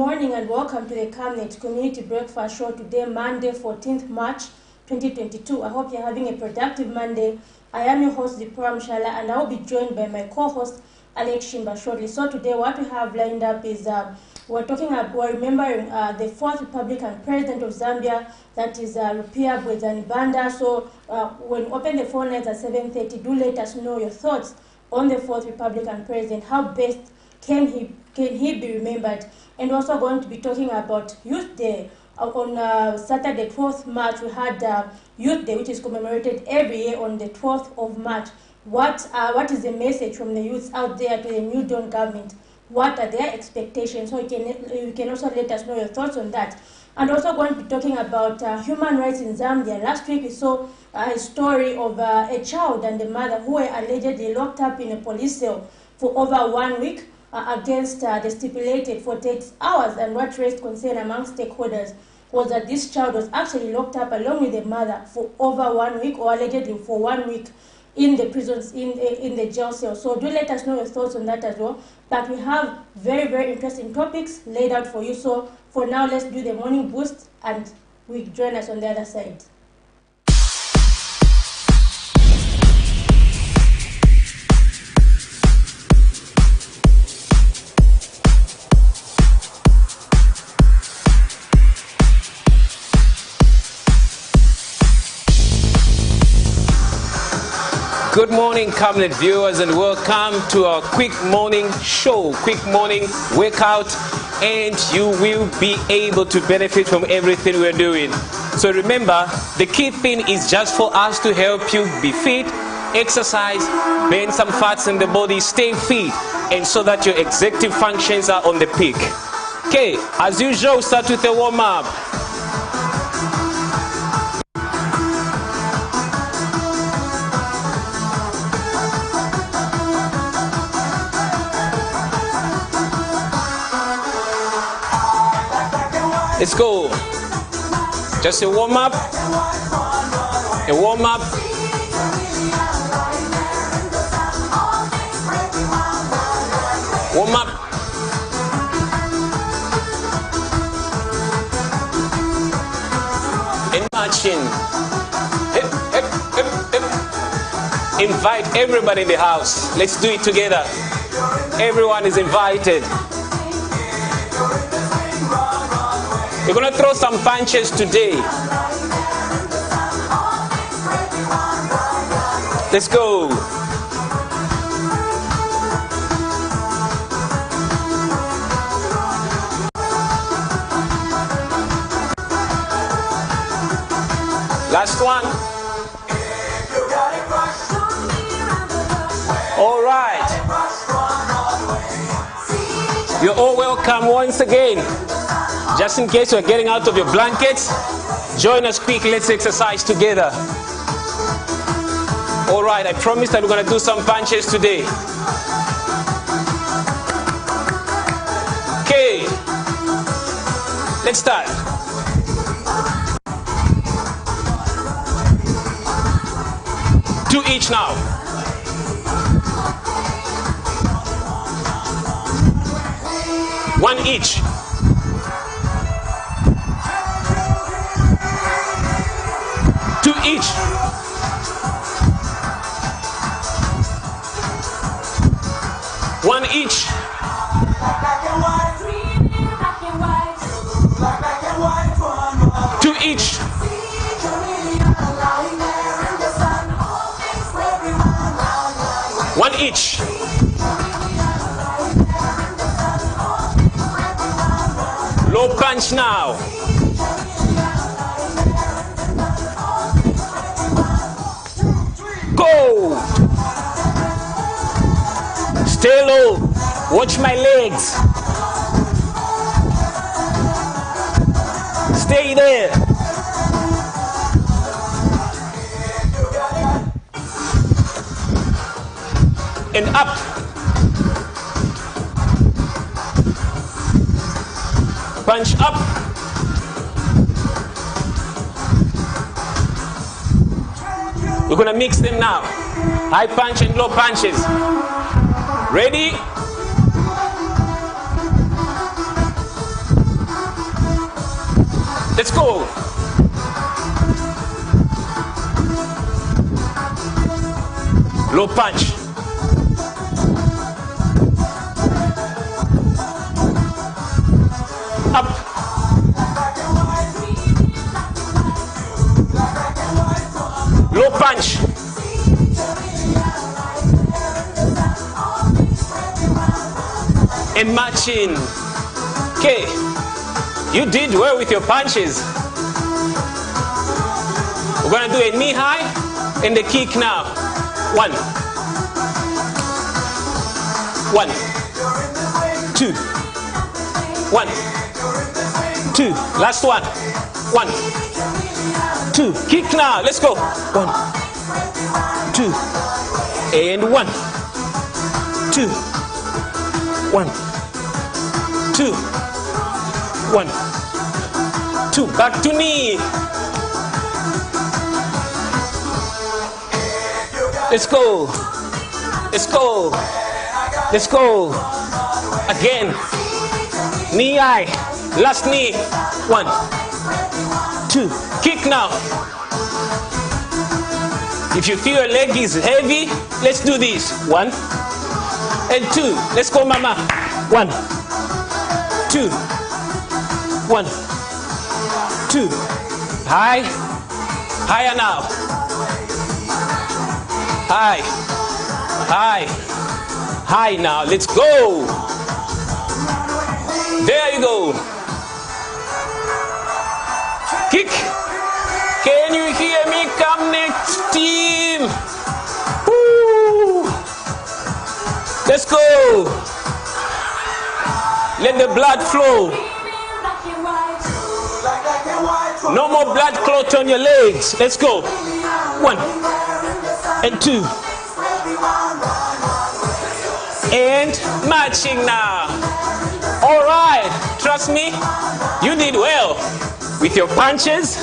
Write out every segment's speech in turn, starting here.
morning and welcome to the Camnet Community Breakfast Show today, Monday, 14th March 2022. I hope you're having a productive Monday. I am your host, Zipora Mshala, and I will be joined by my co-host, Alex Shimba, shortly. So today what we have lined up is we're remembering the fourth Republican president of Zambia, that is Rupia Bwezani-Banda. So when you open the phone lines at 7:30, do let us know your thoughts on the fourth Republican president. How best can he be remembered? And also going to be talking about Youth Day. On Saturday, 12th March, we had Youth Day, which is commemorated every year on the 12th of March. What is the message from the youths out there to the new Dawn government? What are their expectations? So you can also let us know your thoughts on that. And also going to be talking about human rights in Zambia. Last week we saw a story of a child and the mother who were allegedly locked up in a police cell for over 1 week against the stipulated 48 hours. And what raised concern among stakeholders was that this child was actually locked up along with the mother for over 1 week, or allegedly for 1 week, in the prisons, in the jail cell. So do let us know your thoughts on that as well. But we have very, very interesting topics laid out for you. So for now, let's do the morning boost and we join us on the other side. Good morning, Camnet viewers, and welcome to our quick morning show, quick morning workout, and you will be able to benefit from everything we're doing. So remember, the key thing is just for us to help you be fit, exercise, burn some fats in the body, stay fit, and so that your executive functions are on the peak. Okay, as usual, start with a warm-up. Let's go. Just a warm up. A warm up. Warm up. And marching. Hip, hip, hip, hip. Invite everybody in the house. Let's do it together. Everyone is invited. We're going to throw some punches today. Let's go. Last one. All right. You're all welcome once again. Just in case you're getting out of your blankets, join us quick. Let's exercise together. All right, I promise that we're going to do some punches today. Okay, let's start. Two each now. One each. Two each. One each. Two each. One each. Low punch now. Go! Stay low. Watch my legs. Stay there. And up. Punch up. We're going to mix them now. High punch and low punches. Ready? Let's go. Low punch. Up. Low punch. And matching. Okay. You did well with your punches. We're gonna do a knee high and a kick now. 1. 1. 2. 1. 2. Last one. 1. 2. Kick now. Let's go. 1. 2. And 1. 2. 1. 2. 1. 2. Back to knee. Let's go. Let's go. Let's go. Again. Knee high. Last knee. 1. 2. Kick now. If you feel your leg is heavy, let's do this. 1 and 2. Let's go, mama. 1, 2. 1, 2. High. Higher now. High. High. High now. Let's go. There you go. Kick. Can you hear me, Camnet team? Woo. Let's go. Let the blood flow. No more blood clot on your legs. Let's go. 1 and 2. And matching now. All right. Trust me, you did well with your punches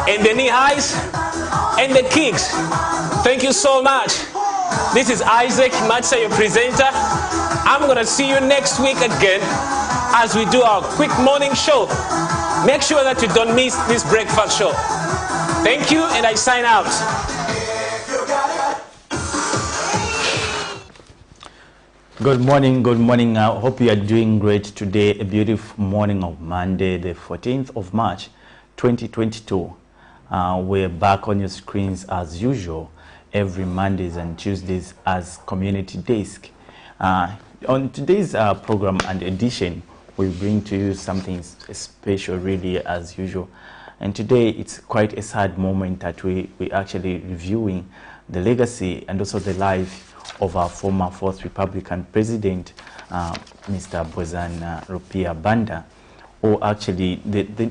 and the knee highs and the kicks. Thank you so much. This is Isaac Matsa, your presenter. I'm going to see you next week again as we do our quick morning show. Make sure that you don't miss this breakfast show. Thank you, and I sign out. Good morning, good morning. I hope you are doing great today. A beautiful morning of Monday, the 14th of March, 2022. We're back on your screens as usual every Mondays and Tuesdays as Community Desk. On today's program and edition, we bring to you something special really as usual. And today it's quite a sad moment that we actually reviewing the legacy and also the life of our former Fourth Republican President, Mr. Bozan Rupia Banda. Or actually,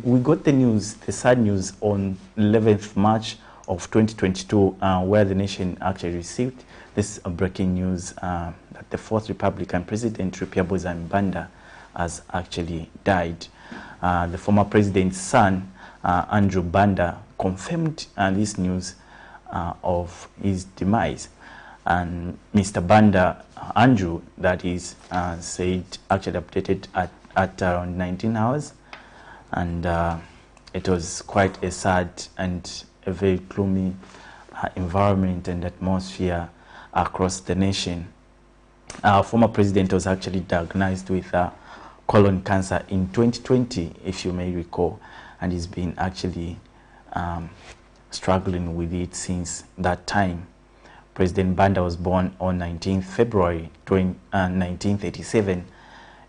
we got the news, the sad news on 11th March of 2022, where the nation actually received this breaking news that the Fourth Republican President, Rupia Bozan Banda, has actually died. The former president's son, Andrew Banda, confirmed this news of his demise. And Mr. Banda, Andrew, that is, said, actually updated at around 19 hours. And it was quite a sad and a very gloomy environment and atmosphere across the nation. Our former president was actually diagnosed with colon cancer in 2020, if you may recall, and he's been actually struggling with it since that time. President Banda was born on 19th February 1937,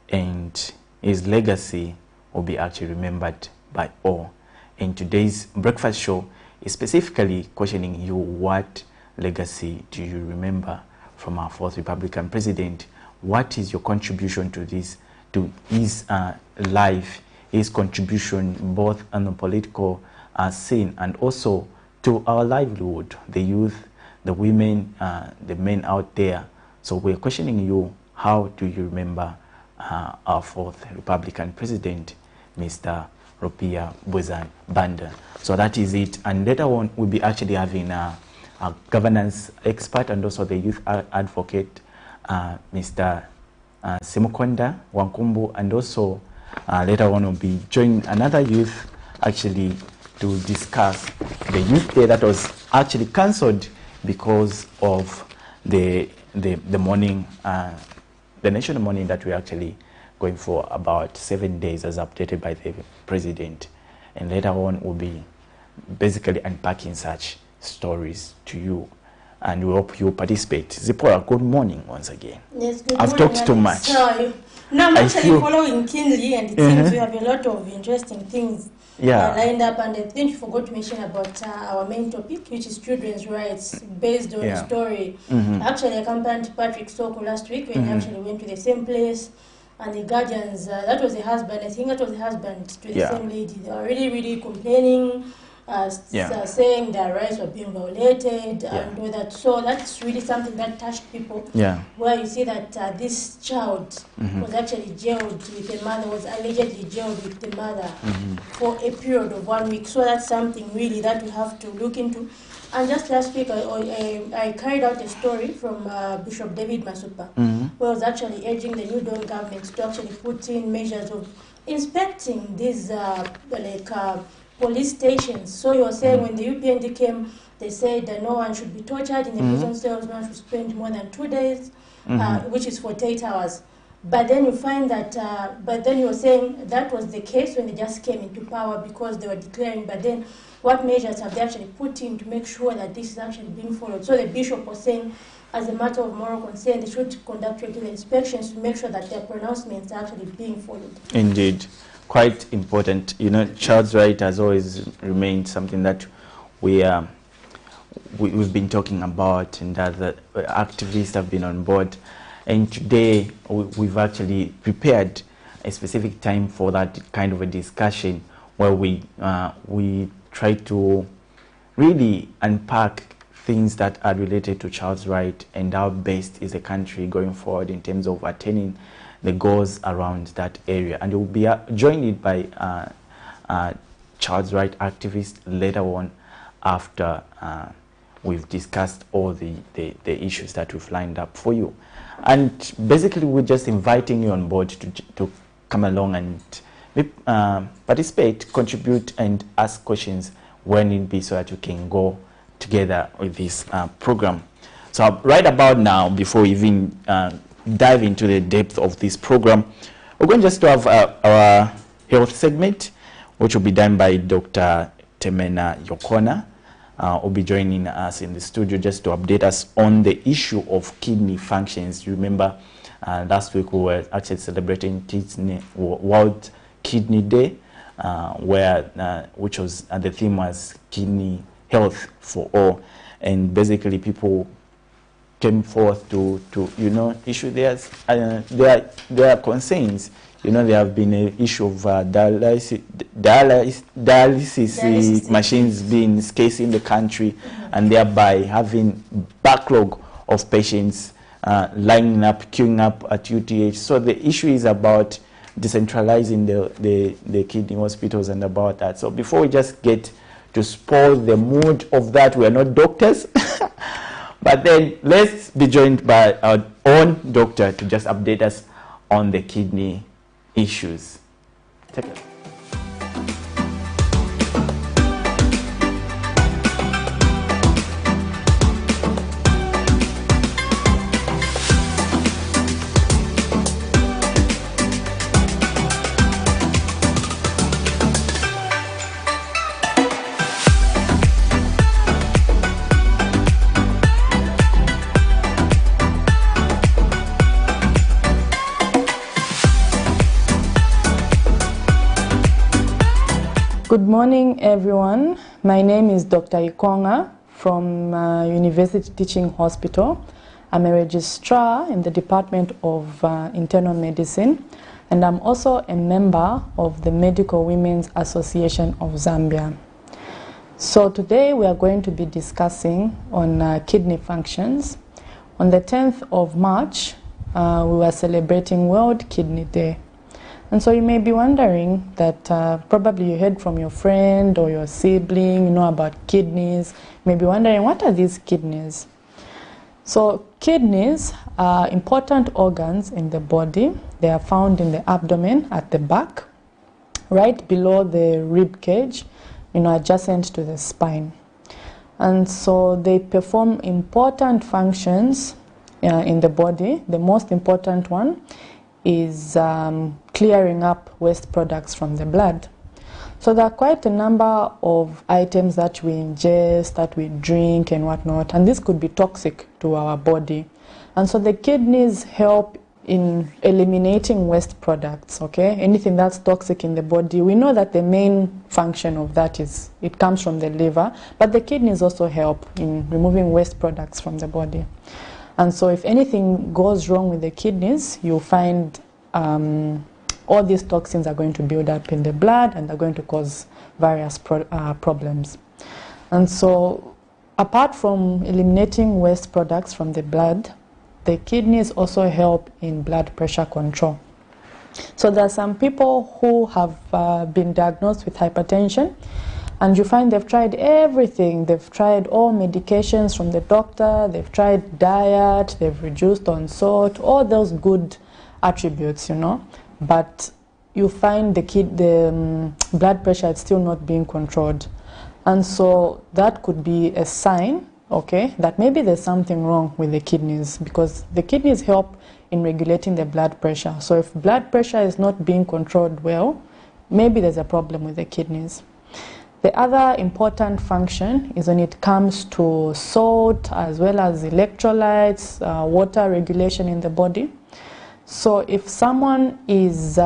and his legacy will be actually remembered by all. In today's breakfast show is specifically questioning you, what legacy do you remember from our Fourth Republican President? What is your contribution to this, to his life, his contribution both on the political scene and also to our livelihood, the youth, the women, the men out there? So we're questioning you, how do you remember our Fourth Republican President, Mr. Rupia Bozan Banda? So that is it. And later on, we'll be actually having a governance expert and also the youth advocate, Mr. Simukonda Wankumbu, and also later on we'll be joining another youth actually to discuss the Youth Day that was actually cancelled because of the morning, the national morning that we're actually going for about 7 days as updated by the President. And later on we'll be basically unpacking such stories to you. And we hope you participate. Zipporah, good morning once again. Yes, good I've morning. talked too much. So, no, I'm actually following keenly, and it seems we have a lot of interesting things lined up. And I think you forgot to mention about our main topic, which is children's rights, based on a story. Actually, I accompanied Patrick Soko last week when he actually went to the same place. And the guardians, that was the husband, I think that was the husband to the same lady. They were really, really complaining, saying their rights were being violated and all that. So that's really something that touched people. Where you see that this child was actually jailed with the mother, was allegedly jailed with the mother for a period of 1 week. So that's something really that we have to look into. And just last week, I carried out a story from Bishop David Masupa, who was actually urging the New Dawn government to actually put in measures of inspecting these police stations. So you were saying when the UPND came, they said that no one should be tortured in the prison cells, no one should spend more than 2 days, which is 48 hours. But then you find that, but then you were saying that was the case when they just came into power because they were declaring, but then what measures have they actually put in to make sure that this is actually being followed? So the bishop was saying, as a matter of moral concern, they should conduct regular inspections to make sure that their pronouncements are actually being followed. Indeed. Quite important. You know, child's right has always remained something that we've been talking about, and that the activists have been on board. And today we've actually prepared a specific time for that kind of a discussion where we try to really unpack things that are related to child's right and how best is the country going forward in terms of attaining the goals around that area. And we'll be joined by child's right activists later on after we've discussed all the issues that we've lined up for you. And basically we're just inviting you on board to come along and participate, contribute, and ask questions when it be, so that we can go together with this program. So right about now, before we even dive into the depth of this program, we're going just to have our health segment, which will be done by Dr. Temena Yokona. Will be joining us in the studio just to update us on the issue of kidney functions. You remember last week we were actually celebrating World Kidney Day, which was the theme was kidney health for all, and basically people came forth to issue their concerns. You know, there have been an issue of dialysis machines being scarce in the country, and thereby having backlog of patients lining up, queuing up at UTH. So the issue is about decentralizing the kidney hospitals and about that. So before we just get to spoil the mood of that, we are not doctors, but then let's be joined by our own doctor to just update us on the kidney issues. Take it. Good morning, everyone. My name is Dr. Ikonga from University Teaching Hospital. I'm a registrar in the Department of Internal Medicine, and I'm also a member of the Medical Women's Association of Zambia. So today we are going to be discussing on kidney functions. On the 10th of March, we were celebrating World Kidney Day. And so you may be wondering that probably you heard from your friend or your sibling, about kidneys. You may be wondering, what are these kidneys? So kidneys are important organs in the body. They are found in the abdomen at the back. right below the rib cage, adjacent to the spine. And so they perform important functions in the body. The most important one is clearing up waste products from the blood. So there are quite a number of items that we ingest, that we drink and whatnot, and this could be toxic to our body. And so the kidneys help in eliminating waste products, okay? Anything that's toxic in the body. We know that the main function of that is it comes from the liver, but the kidneys also help in removing waste products from the body. And so if anything goes wrong with the kidneys, you'll find all these toxins are going to build up in the blood and they're going to cause various problems. And so apart from eliminating waste products from the blood, the kidneys also help in blood pressure control. So there are some people who have been diagnosed with hypertension, and you find they've tried everything. They've tried all medications from the doctor, they've tried diet, they've reduced on salt, all those good attributes, but you find the blood pressure is still not being controlled. And so that could be a sign, okay, that maybe there's something wrong with the kidneys, because the kidneys help in regulating the blood pressure. So if blood pressure is not being controlled well, maybe there's a problem with the kidneys. The other important function is when it comes to salt as well as electrolytes, water regulation in the body. So if someone is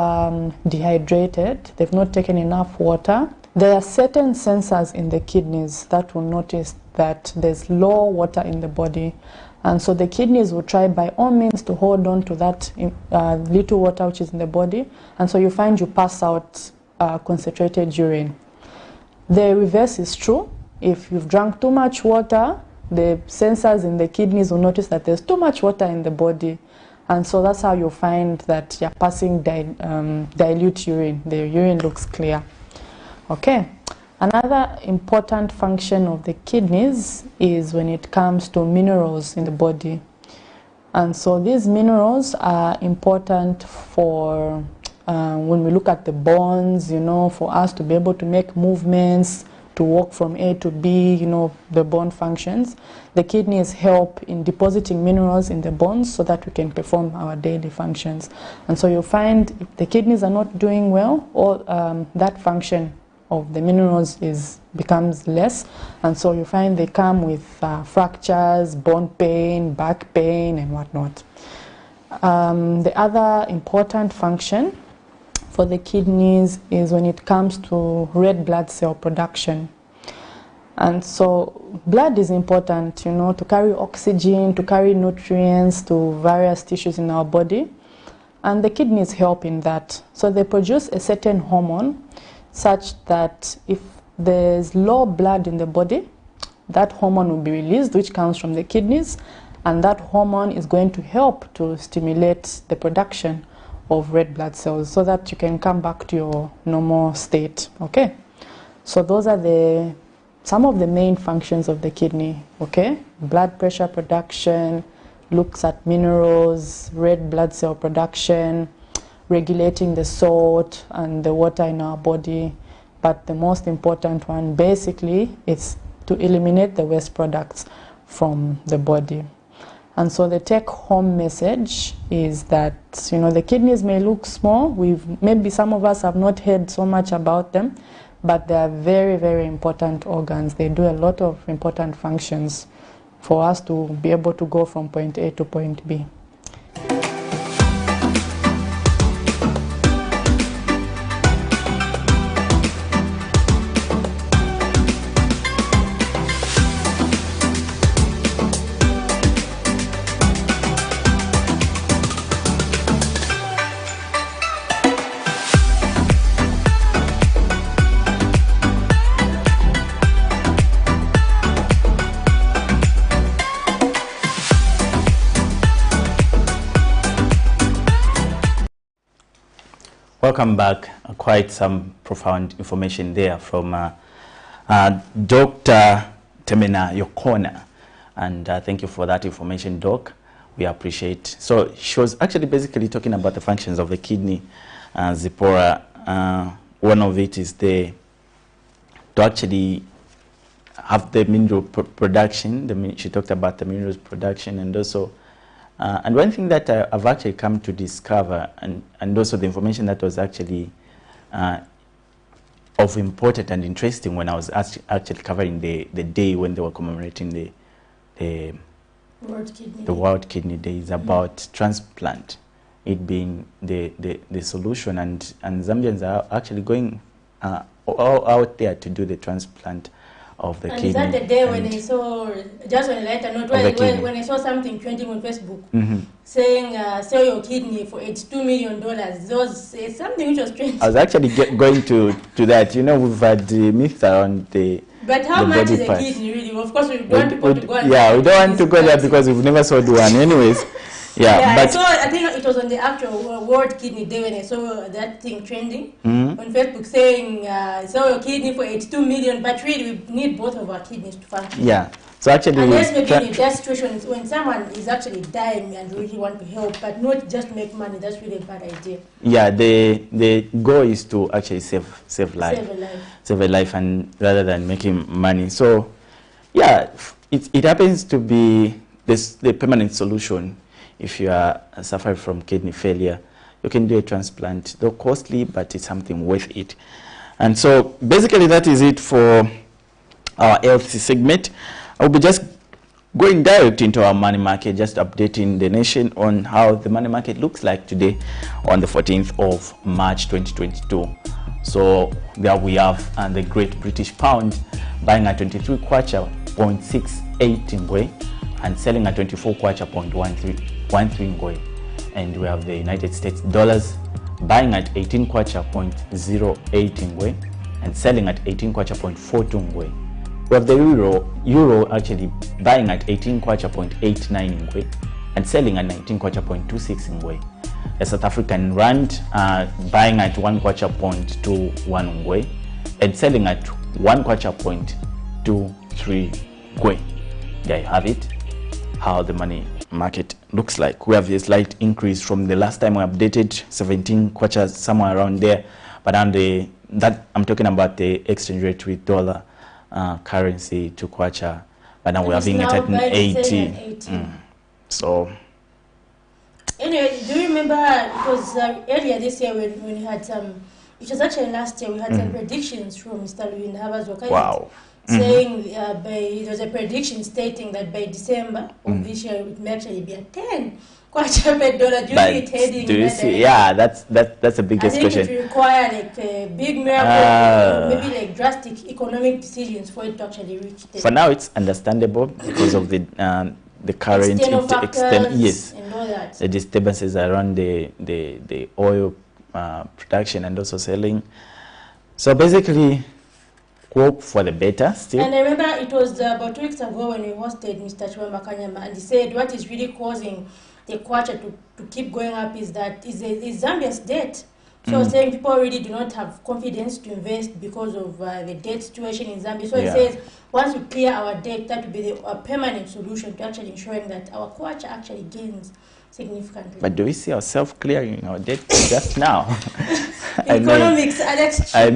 dehydrated, they've not taken enough water, there are certain sensors in the kidneys that will notice that there's low water in the body. And so the kidneys will try by all means to hold on to that little water which is in the body. And so you find you pass out concentrated urine. The reverse is true. If you've drunk too much water, the sensors in the kidneys will notice that there's too much water in the body. And so that's how you'll find that you're passing dilute urine. The urine looks clear. Okay. Another important function of the kidneys is when it comes to minerals in the body. And so these minerals are important for when we look at the bones, for us to be able to make movements, to walk from A to B, the bone functions. The kidneys help in depositing minerals in the bones so that we can perform our daily functions. And so you'll find if the kidneys are not doing well, or that function of the minerals becomes less, and so you find they come with fractures, bone pain, back pain, and whatnot. The other important function for the kidneys is when it comes to red blood cell production. And so blood is important, to carry oxygen, to carry nutrients to various tissues in our body, and the kidneys help in that. So they produce a certain hormone such that if there's low blood in the body, that hormone will be released, which comes from the kidneys, and that hormone is going to help to stimulate the production of red blood cells so that you can come back to your normal state. Okay, so those are some of the main functions of the kidney. Okay, blood pressure production, looks at minerals, red blood cell production, regulating the salt and the water in our body, but the most important one basically is to eliminate the waste products from the body. And so the take-home message is that the kidneys may look small. Maybe some of us have not heard so much about them, but they are very, very important organs. They do a lot of important functions for us to be able to go from point A to point B. Welcome back. Quite some profound information there from Dr. Temena Yokona. And thank you for that information, Doc. We appreciate. So she was actually basically talking about the functions of the kidney, Zipporah. one of it is to actually have the mineral production. She talked about the minerals production, and also, and one thing that I've actually come to discover, and also the information that was actually of important and interesting when I was actually covering the day when they were commemorating the World Kidney Day, is about transplant, it being the solution, and Zambians are actually going all out there to do the transplant of the kidney. Is that the day when I saw, just when I later note, when I saw something trending on Facebook saying sell your kidney for $82 million? There was something which was trending. I was actually going to that. You know, we've had the myth around the. But how much is a kidney really? Of course, we don't want people to go and. Yeah, we don't want to go there because we've never sold one, anyways. Yeah, but I think it was on the actual World Kidney Day when I saw that thing trending on Facebook saying, sell your kidney for $82 million, but really we need both of our kidneys to function. Yeah, so actually... Unless maybe in that situation, when someone is actually dying and really want to help, but not just make money, that's really a bad idea. Yeah, the goal is to actually save life. Save a life, and rather than making money. So, yeah, it happens to be the permanent solution. If you are suffering from kidney failure, you can do a transplant. Though costly, but it's something worth it. And so basically that is it for our health segment. I'll be just going direct into our money market, just updating the nation on how the money market looks like today on the 14th of March 2022. So there we have the Great British Pound buying at 23 kwacha 0.68 ngwe and selling at 24 kwacha 0.13 ngwe. And we have the United States dollars buying at 18 kwacha 0.08 ngwe and selling at 18 kwacha 0.42 ngwe. We have the euro actually buying at 18 kwacha 0.89 ngwe and selling at 19 kwacha 0.26 ngwe. The South African rand buying at 1 kwacha 0.21 ngwe and selling at 1 kwacha 0.23 ngwe. There you have it, how the money market looks like. We have a slight increase from the last time we updated, 17 kwachas, somewhere around there, but I'm talking about the exchange rate with dollar currency to kwacha, but now we're having it at 80. So anyway, do you remember it was earlier this year when we had some, it was actually last year, we had some predictions from Mr. Louis Havas. Wow. Saying there was a prediction stating that by December of this year it may actually be at 10 kwacha per dollar. Do you see it heading? Do you see? Yeah, that's the biggest question. I think it will require like a big miracle, maybe like drastic economic decisions for it to actually reach 10. For now, it's understandable because of the current yes, and all that. The disturbances around the oil production and also selling. So basically, hope for the better still. And I remember it was about 2 weeks ago when we hosted Mr. Chiwamba Kanyama, and he said what is really causing the kwacha to keep going up is Zambia's debt. So saying people really do not have confidence to invest because of the debt situation in Zambia. So he says once we clear our debt, that will be a permanent solution to actually ensuring that our kwacha actually gains significantly. But do we see ourselves clearing our debt just now? Economics, Alex. I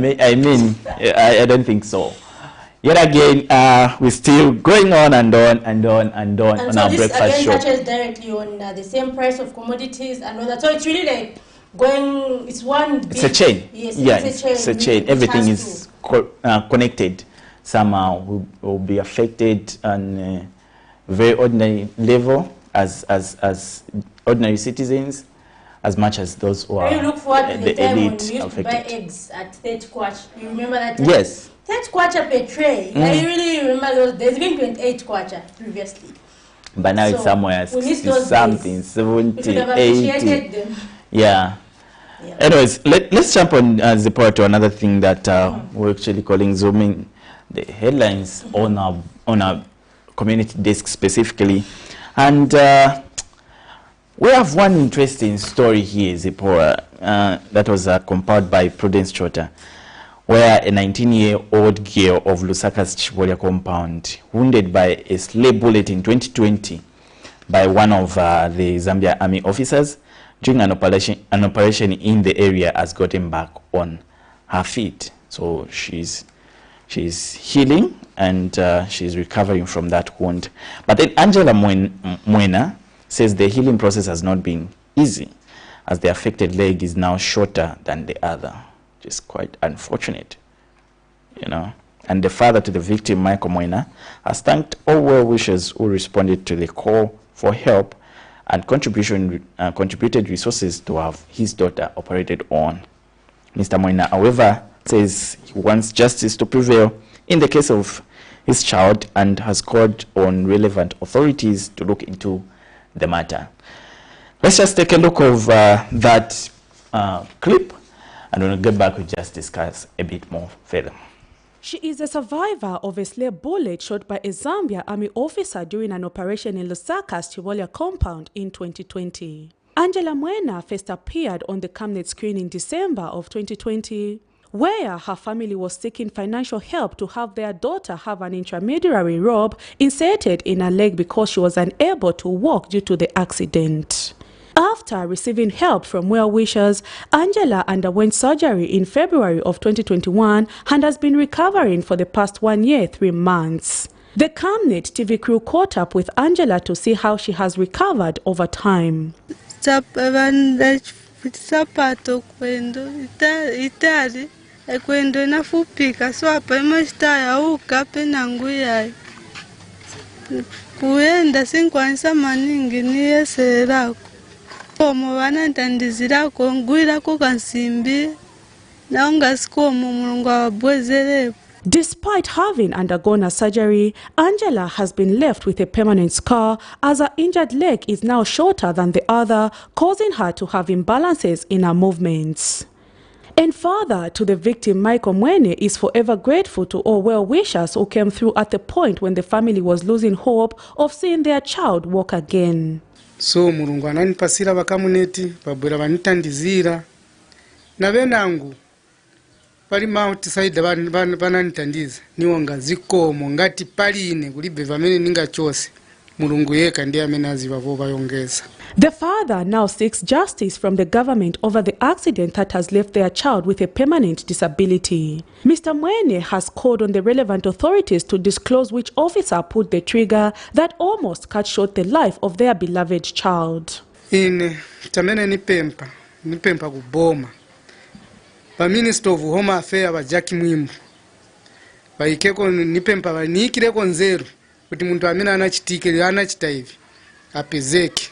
don't think so. Yet again, we're still going on and on and on and on and so our this breakfast show. Touches directly on the same price of commodities and all that. So it's really like going. It's one. Big, it's a chain. Yes, yeah, it's a chain. Everything is connected. Somehow will be affected on a very ordinary level as ordinary citizens, as much as those who are you look forward to the time when we used affected. to buy eggs at 30 kwacha. You remember that time? Yes. 30 kwacha per tray. I really remember those days. There's been 28 kwacha previously. But now it's somewhere 60 something, 70, 80. Them. Yeah. Anyways, let's jump on Zipporah to another thing that we're actually calling zooming the headlines on our community desk specifically. And we have one interesting story here, Zipporah, that was compiled by Prudence Chota, where a 19-year-old girl of Lusaka's Chibolia compound, wounded by a slave bullet in 2020 by one of the Zambia Army officers during an operation in the area, has gotten back on her feet. So she's healing and she's recovering from that wound. But then Angela Mwena says the healing process has not been easy, as the affected leg is now shorter than the other, which is quite unfortunate, you know. And the father to the victim, Michael Mwena, has thanked all well-wishers who responded to the call for help and contributed resources to have his daughter operated on. Mr. Mwena, however, says he wants justice to prevail in the case of his child and has called on relevant authorities to look into the matter. Let's just take a look of that clip, and we'll get back to just discuss a bit more further. She is a survivor of a slave bullet shot by a Zambia army officer during an operation in Lusaka's Chivolia compound in 2020. Angela Mwena first appeared on the Camnet screen in December of 2020, where her family was seeking financial help to have their daughter have an intramedullary robe inserted in her leg because she was unable to walk due to the accident. After receiving help from well-wishers, Angela underwent surgery in February of 2021 and has been recovering for the past 1 year, 3 months. The Camnet TV crew caught up with Angela to see how she has recovered over time. Despite having undergone a surgery, Angela has been left with a permanent scar as her injured leg is now shorter than the other, causing her to have imbalances in her movements. And father to the victim, Michael Mwene, is forever grateful to all well-wishers who came through at the point when the family was losing hope of seeing their child walk again. So mulungu ananipasira vakamuneti vabwera vanitandizira navenangu pali outside vananitandiza niwonga zikomo ngati paline kulibe vamene ninga chose mulungu yeka ndiye amene aziva vo vayongeza. The father now seeks justice from the government over the accident that has left their child with a permanent disability. Mr. Mwene has called on the relevant authorities to disclose which officer pulled the trigger that almost cut short the life of their beloved child. In tamene nipempa kuboma. The Minister of Home Affairs wa Jackie Mwimbu. Vaikeko nipempa vanikireko nzeru kuti muntu amene anachitike anachita hivi apezeke.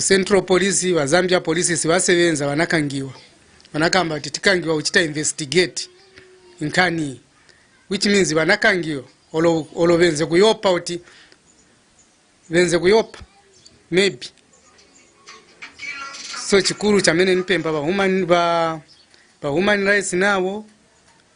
Central Police wa Zambia Police sivasevenza vanakangiwa. Vanakamba kuti tikangiwa uchita investigate inkani, which means vanakangiwa olo venze kuyopa kuti venze kuyopa maybe. So chikuru chamene nipempa ba human rights nawo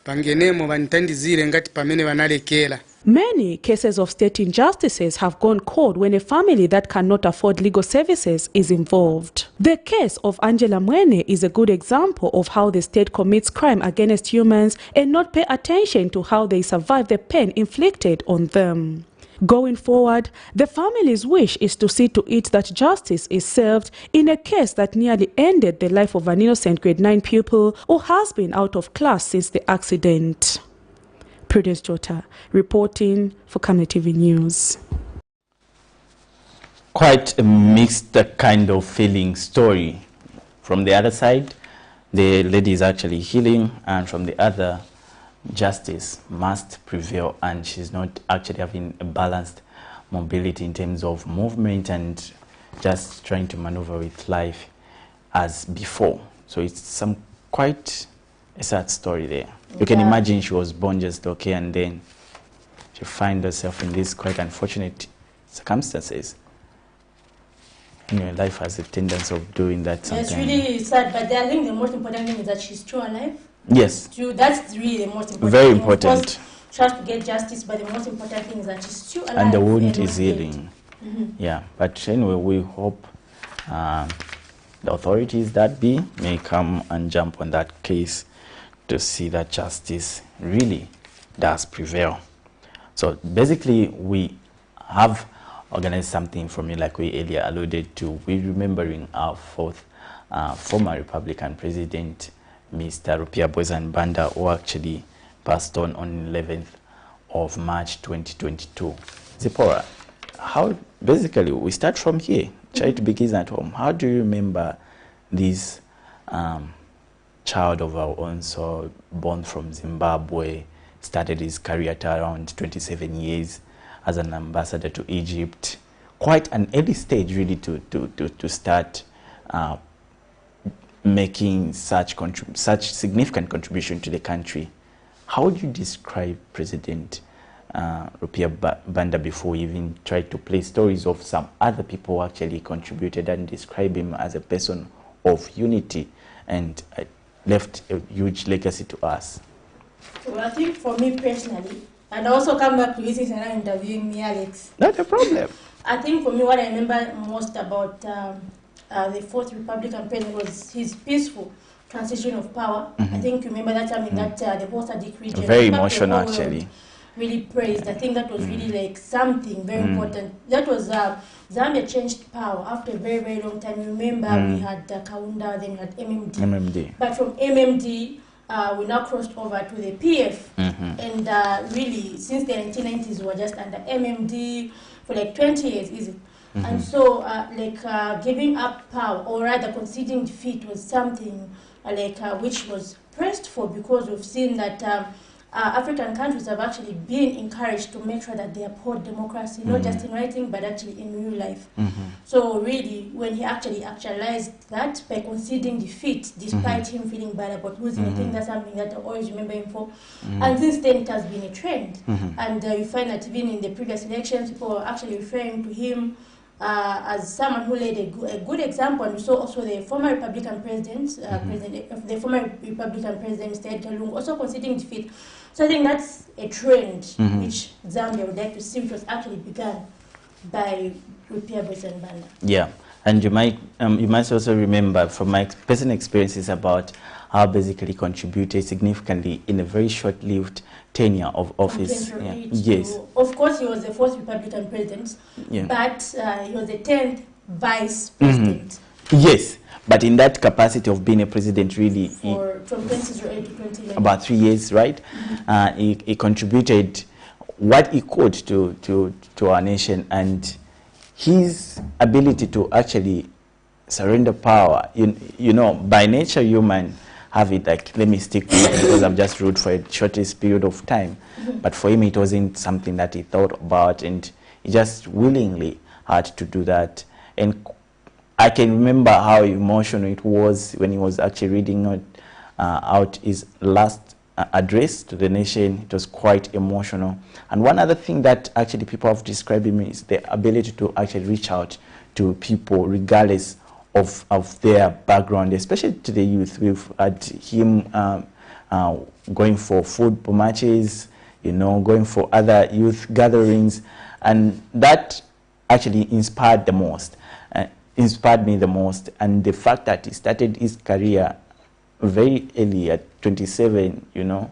pangenemo vanitandizire ngati pamene vanalekela. Many cases of state injustices have gone cold when a family that cannot afford legal services is involved. The case of Angela Mwene is a good example of how the state commits crime against humans and not pay attention to how they survive the pain inflicted on them. Going forward, the family's wish is to see to it that justice is served in a case that nearly ended the life of an innocent grade 9 pupil who has been out of class since the accident. Prudence Jota, reporting for Camnet TV News. Quite a mixed kind of feeling story. From the other side, the lady is actually healing, and from the other, justice must prevail, and she's not actually having a balanced mobility in terms of movement and just trying to maneuver with life as before. So it's some quite a sad story there. You can imagine she was born just okay, and then she finds herself in these quite unfortunate circumstances. Anyway, life has a tendency of doing that sometimes. It's really sad, but I think the most important thing is that she's still alive. Yes. That's really the most important Very thing. important. Of course, she has to get justice, but the most important thing is that she's still alive. And the wound is healing. Mm-hmm. Yeah, but anyway, we hope the authorities that be may come and jump on that case to see that justice really does prevail. So basically, we have organized something from you, like we earlier alluded to. We're remembering our fourth former Republican president, Mr. Rupia Banda, who actually passed on 11th of March 2022. Zipporah, how basically we start from here, try to begin at home. How do you remember this child of our own soul, born from Zimbabwe, started his career at around 27 years as an ambassador to Egypt? Quite an early stage really to start making such significant contribution to the country. How would you describe President Rupia Banda before you even try to play stories of some other people who actually contributed, and describe him as a person of unity and left a huge legacy to us? Well, I think for me personally, and also come back to this is interviewing me, Alex. Not a problem. I think for me what I remember most about the fourth Republican president was his peaceful transition of power. I think you remember that something that the whole Sadiq region, very emotional actually, really praised. I think that was really like something very important. That was Zambia changed power after a very, very long time. You remember we had Kaunda, then we had MMD. But from MMD, we now crossed over to the PF. And really, since the 1990s, we were just under MMD for like 20 years, is it? And so, giving up power, or rather conceding defeat, was something which was pressed for, because we've seen that African countries have actually been encouraged to make sure that they uphold democracy, not just in writing, but actually in real life. So really, when he actually actualized that by conceding defeat, despite him feeling bad about losing, I think that's something that I always remember him for. And since then, it has been a trend. And you find that even in the previous elections, people are actually referring to him as someone who laid a good example. And we saw also the former Republican president, the former Republican president, Mr. Edgar Lungu, also conceding defeat. So I think that's a trend which Zambia would like to see, which was actually begun by Rupia Banda. Yeah, and you might also remember from my personal experiences about how basically contributed significantly in a very short-lived tenure of office. Yeah. Yes. Of course, he was the fourth Republican president, but he was the 10th vice president. Yes, but in that capacity of being a president, really, from 2008 to 2011, about 3 years, right? He contributed what he could to our nation, and his ability to actually surrender power. You know, by nature, human have it like, let me stick to it because I've just ruled for a shortest period of time. But for him, it wasn't something that he thought about, and he just willingly had to do that. And I can remember how emotional it was when he was actually reading out his last address to the nation. It was quite emotional. And one other thing that actually people have described him is the ability to actually reach out to people regardless of their background, especially to the youth. We've had him going for football matches, going for other youth gatherings, and that actually inspired me the most. And the fact that he started his career very early at 27, you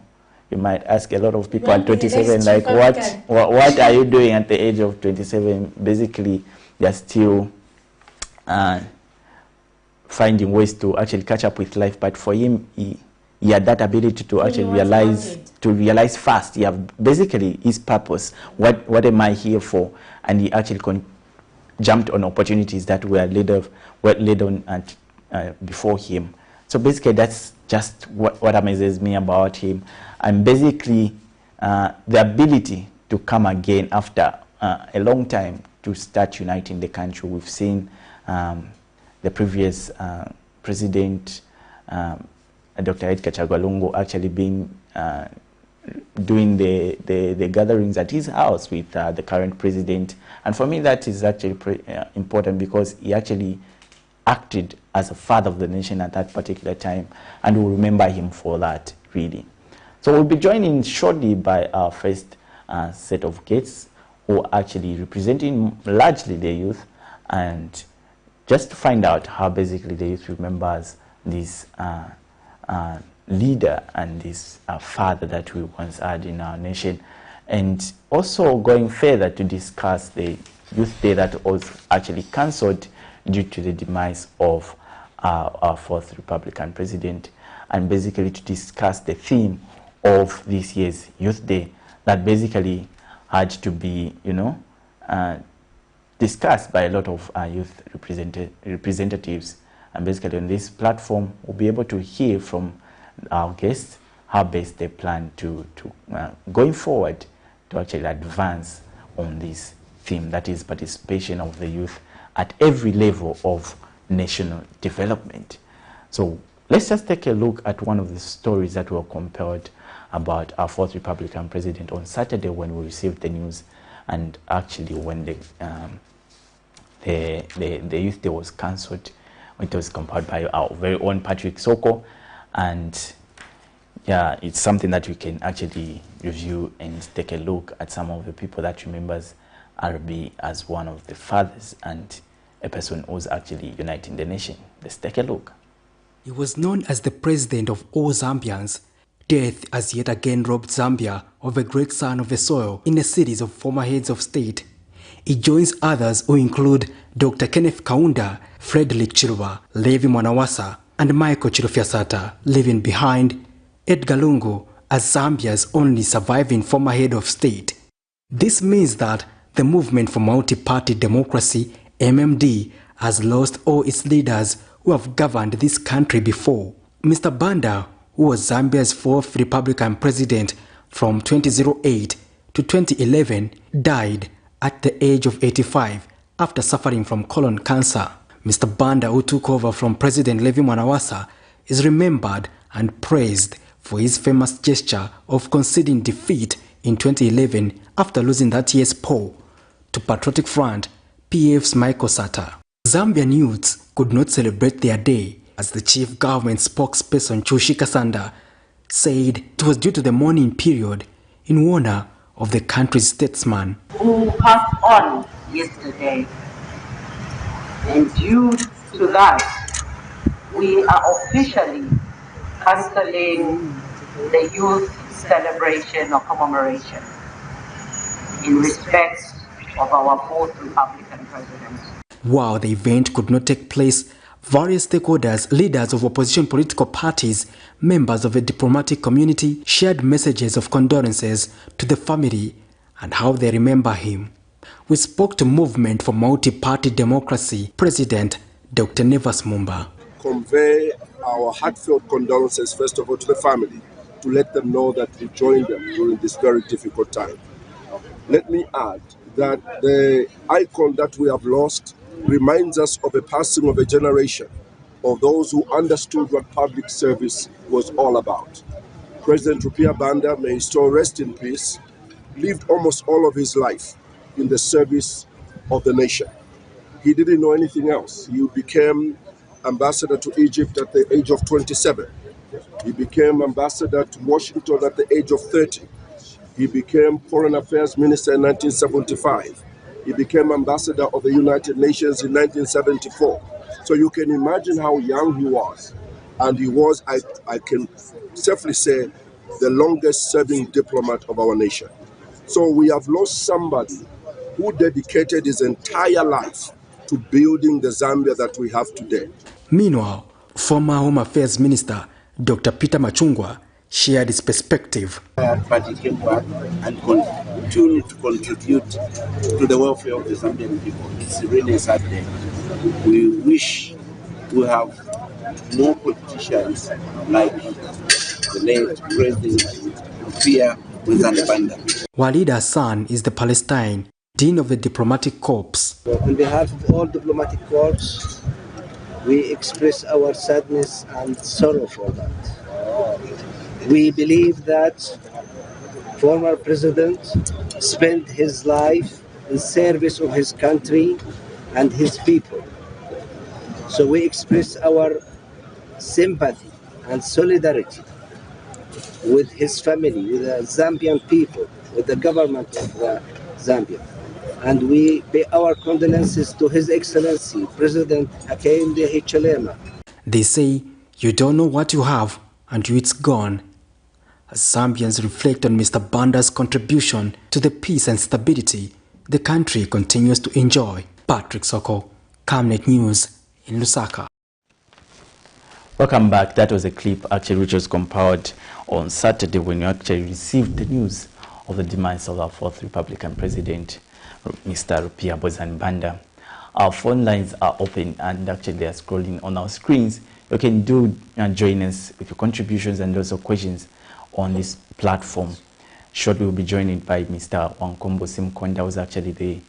might ask a lot of people at 27, like, what are you doing at the age of 27? Basically, they're still finding ways to actually catch up with life. But for him, he had that ability to actually realize fast. He have basically his purpose. What am I here for? And he actually jumped on opportunities that were laid on before him. So basically, that's just what amazes me about him. And basically, the ability to come again after a long time to start uniting the country. We've seen the previous president, Dr. Edgar Lungu, actually been doing the gatherings at his house with the current president. And for me, that is actually important, because he actually acted as a father of the nation at that particular time, and we'll remember him for that, really. So we'll be joined shortly by our first set of guests, who are actually representing largely the youth, and just to find out how basically the youth remembers this leader and this father that we once had in our nation. And also going further to discuss the Youth Day that was actually cancelled due to the demise of our fourth Republican president. and basically to discuss the theme of this year's Youth Day that basically had to be, discussed by a lot of youth representatives. And basically on this platform, we'll be able to hear from our guests how best they plan to going forward to actually advance on this theme, that is participation of the youth at every level of national development. So let's just take a look at one of the stories that were compiled about our fourth Republican president on Saturday when we received the news, and actually when the Youth Day was cancelled. It was compiled by our very own Patrick Soko, and yeah, it's something that we can actually review and take a look at some of the people that remembers RB as one of the fathers and a person who's actually uniting the nation. Let's take a look. He was known as the president of all Zambians. Death has yet again robbed Zambia of a great son of the soil in a series of former heads of state. He joins others who include Dr. Kenneth Kaunda, Frederick Chiluba, Levi Mwanawasa, and Michael Chilufyasata, leaving behind Edgar Lungu as Zambia's only surviving former head of state. This means that the Movement for Multi-Party Democracy, MMD, has lost all its leaders who have governed this country before. Mr. Banda, who was Zambia's fourth Republican president from 2008 to 2011, died at the age of 85 after suffering from colon cancer. Mr. Banda, who took over from President Levi Mwanawasa, is remembered and praised for his famous gesture of conceding defeat in 2011 after losing that year's poll to Patriotic Front, PF's Michael Sata. Zambian youths could not celebrate their day, as the chief government spokesperson Chushika Sanda said it was due to the mourning period in honor of the country's statesman who passed on yesterday. And due to that, we are officially cancelling the youth celebration or commemoration in respect of our fourth Republican president. While the event could not take place, various stakeholders, leaders of opposition political parties, members of the diplomatic community shared messages of condolences to the family and how they remember him. We spoke to Movement for Multi-Party Democracy President Dr. Nevas Mumba. Convey our heartfelt condolences, first of all, to the family, to let them know that we join them during this very difficult time. Let me add that the icon that we have lost reminds us of the passing of a generation of those who understood what public service was all about. President Rupia Banda, may his soul rest in peace, lived almost all of his life in the service of the nation. He didn't know anything else. He became ambassador to Egypt at the age of 27. He became ambassador to Washington at the age of 30. He became foreign affairs minister in 1975. He became ambassador of the United Nations in 1974. So you can imagine how young he was. And he was, I can safely say, the longest serving diplomat of our nation. So we have lost somebody who dedicated his entire life to building the Zambia that we have today. Meanwhile, former Home Affairs Minister Dr. Peter Machungwa shared his perspective. But he came back and continued to contribute to the welfare of the Zambian people. It's really a sad day. We wish to have more politicians like the late President Rupia Banda. Walid Hassan is the Palestine Dean of the Diplomatic Corps. On behalf of all diplomatic corps, we express our sadness and sorrow for that. We believe that former president spent his life in service of his country and his people. So we express our sympathy and solidarity with his family, with the Zambian people, with the government of Zambia. And we pay our condolences to His Excellency, President Hakainde Hichilema. They say, you don't know what you have until it's gone. As Zambians reflect on Mr. Banda's contribution to the peace and stability the country continues to enjoy. Patrick Soko, Camnet News in Lusaka. Welcome back. That was a clip actually which was compiled on Saturday when you actually received the news of the demise of our fourth Republican president, Mr. Rupia Banda. Our phone lines are open and actually they are scrolling on our screens. You can join us with your contributions and also questions on this platform. Shortly we'll be joined by Mr. Wankombo Simkonda, who's actually the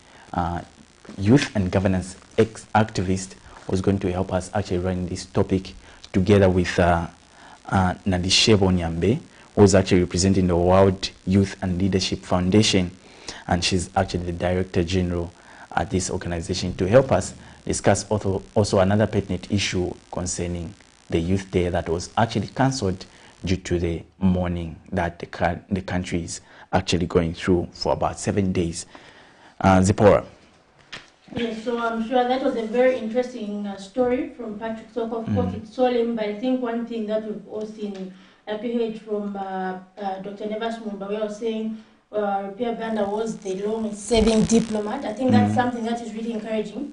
youth and governance activist, who's going to help us actually run this topic together with Nadishebo Nyambe, who's actually representing the World Youth and Leadership Foundation, and she's actually the Director General at this organization, to help us discuss also another pertinent issue concerning the Youth Day that was actually cancelled due to the mourning that the country is actually going through for about 7 days. Zipporah. Yes, so I'm sure that was a very interesting story from Patrick Soko. Of course, it's solemn, but I think one thing that we've all seen, like we heard from Dr. Nevas Mumba, we were saying Rupia Banda was the long-serving diplomat. I think that's something that is really encouraging.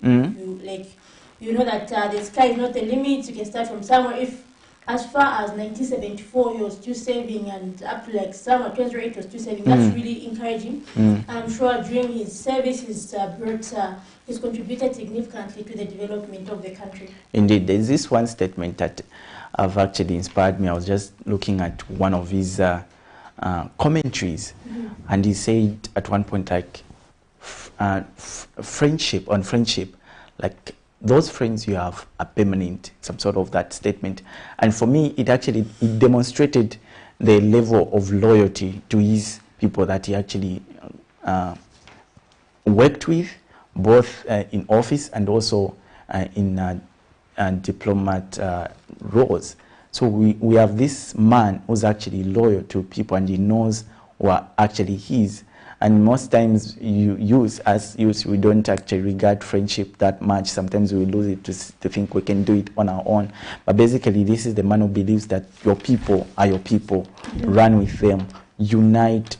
You know that the sky is not the limit. You can start from somewhere. If as far as 1974 he was still serving, and up to like somewhere 2008 was still serving, that's really encouraging. I'm sure during his service he's contributed significantly to the development of the country. Indeed, there's this one statement that have actually inspired me. I was just looking at one of his commentaries, and he said at one point, like, friendship, like those friends you have are permanent, some sort of that statement. And for me, it demonstrated the level of loyalty to his people that he actually worked with, both in office and also in diplomat roles. So we have this man who's actually loyal to people, and he knows what actually his. And most times as youth, we don't actually regard friendship that much. Sometimes we lose it to think we can do it on our own. But basically, this is the man who believes that your people are your people. Run with them, unite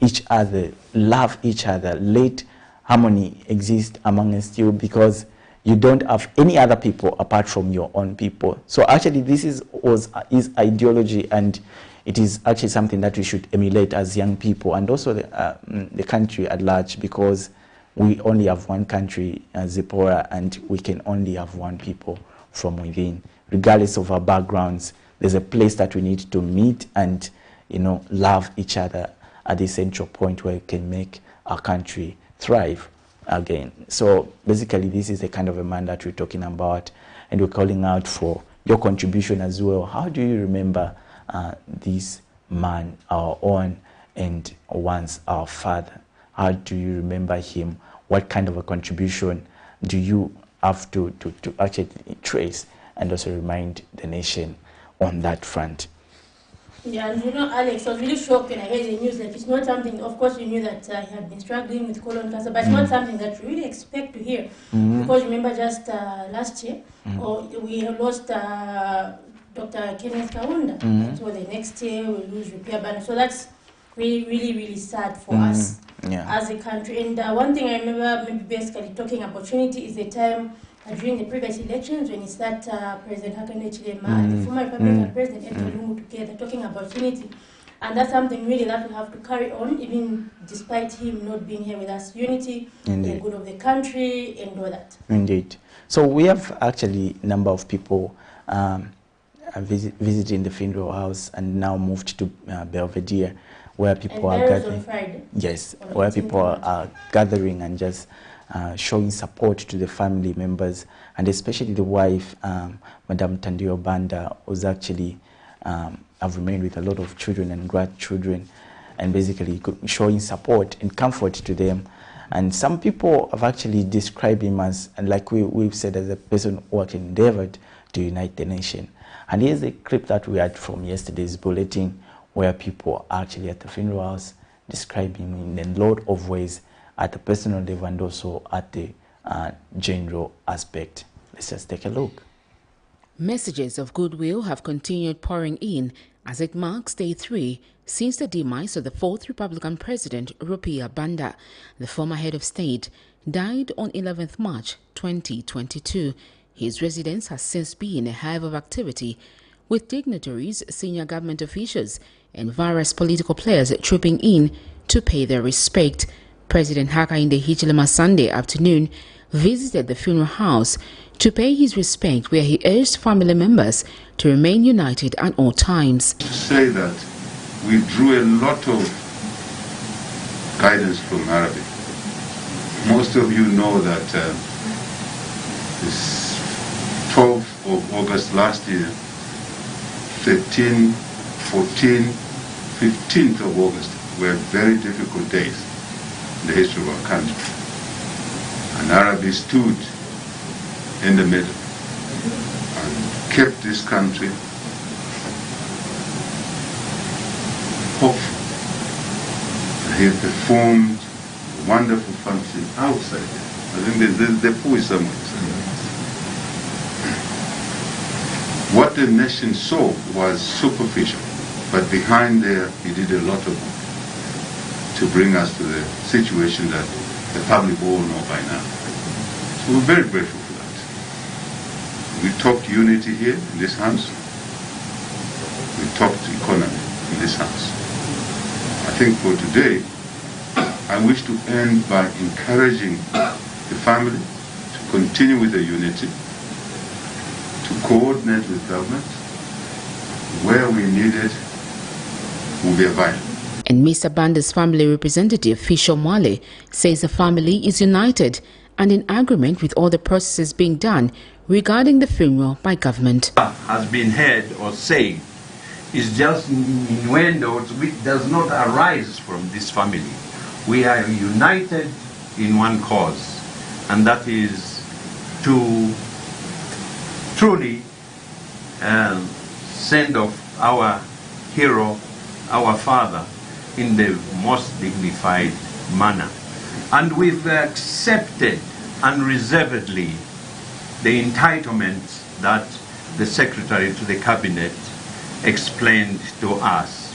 each other, love each other, let harmony exist amongst you, because you don't have any other people apart from your own people. So actually, this was his ideology, and it is actually something that we should emulate as young people, and also the country at large, because we only have one country, Zipporah, and we can only have one people from within. Regardless of our backgrounds, there's a place that we need to meet and, love each other at the central point where we can make our country thrive again. So basically, this is the kind of a man that we're talking about, and we're calling out for your contribution as well. How do you remember this man, our own, and once our father? How do you remember him? What kind of a contribution do you have to actually trace and also remind the nation on that front? Yeah, and Alex, I was really shocked when I heard the news. Like, it's not something, of course, we knew that he had been struggling with colon cancer, but it's not something that you really expect to hear. Because remember, just last year, we lost Dr. Camnet So the next year we lose Rupia Banda. So that's really sad for us as a country. And one thing I remember, maybe basically talking opportunity, is the time during the previous elections when it's that President Hakainde Hichilema and the former Republican President Edgar Lungu together talking about unity. And that's something really that we have to carry on, even despite him not being here with us. Unity, the good of the country, and all that. Indeed. So we have actually a number of people visiting the funeral house and now moved to Belvedere, where people are gathering. Yes, where people are gathering and just showing support to the family members, and especially the wife, Madame Tandio Banda, who's actually have remained with a lot of children and grandchildren, and basically showing support and comfort to them. And some people have actually described him as, and like we've said, as a person who had endeavored to unite the nation. And here's a clip that we had from yesterday's bulletin, where people are actually at the funeral house describing him in a lot of ways, at the personal level and also at the general aspect. Let's just take a look. Messages of goodwill have continued pouring in as it marks day 3 since the demise of the 4th Republican President, Rupia Banda. The former head of state died on 11th March 2022 His residence has since been a hive of activity, with dignitaries, senior government officials, and various political players trooping in to pay their respect. President Hakainde Hichilema Sunday afternoon visited the funeral house to pay his respect, where he urged family members to remain united at all times. To say that we drew a lot of guidance from Arabic. Most of you know that this 12th of August last year, 13, 14, 15th of August were very difficult days in the history of our country. And Arabi stood in the middle and kept this country hopeful. He performed a wonderful function outside there. I think the pool is somewhere. What the nation saw was superficial, but behind there he did a lot of work to bring us to the situation that the public all know by now. So we're very grateful for that. We talked unity here in this house. We talked economy in this house. I think for today, I wish to end by encouraging the family to continue with the unity, to coordinate with government. Where we need it, will be available. And Mr. Banda's family representative, Fisher Mwale, says the family is united and in agreement with all the processes being done regarding the funeral by government. Has been heard or said is just innuendos which does not arise from this family. We are united in one cause, and that is to truly send off our hero, our father, in the most dignified manner. And we've accepted unreservedly the entitlements that the Secretary to the Cabinet explained to us.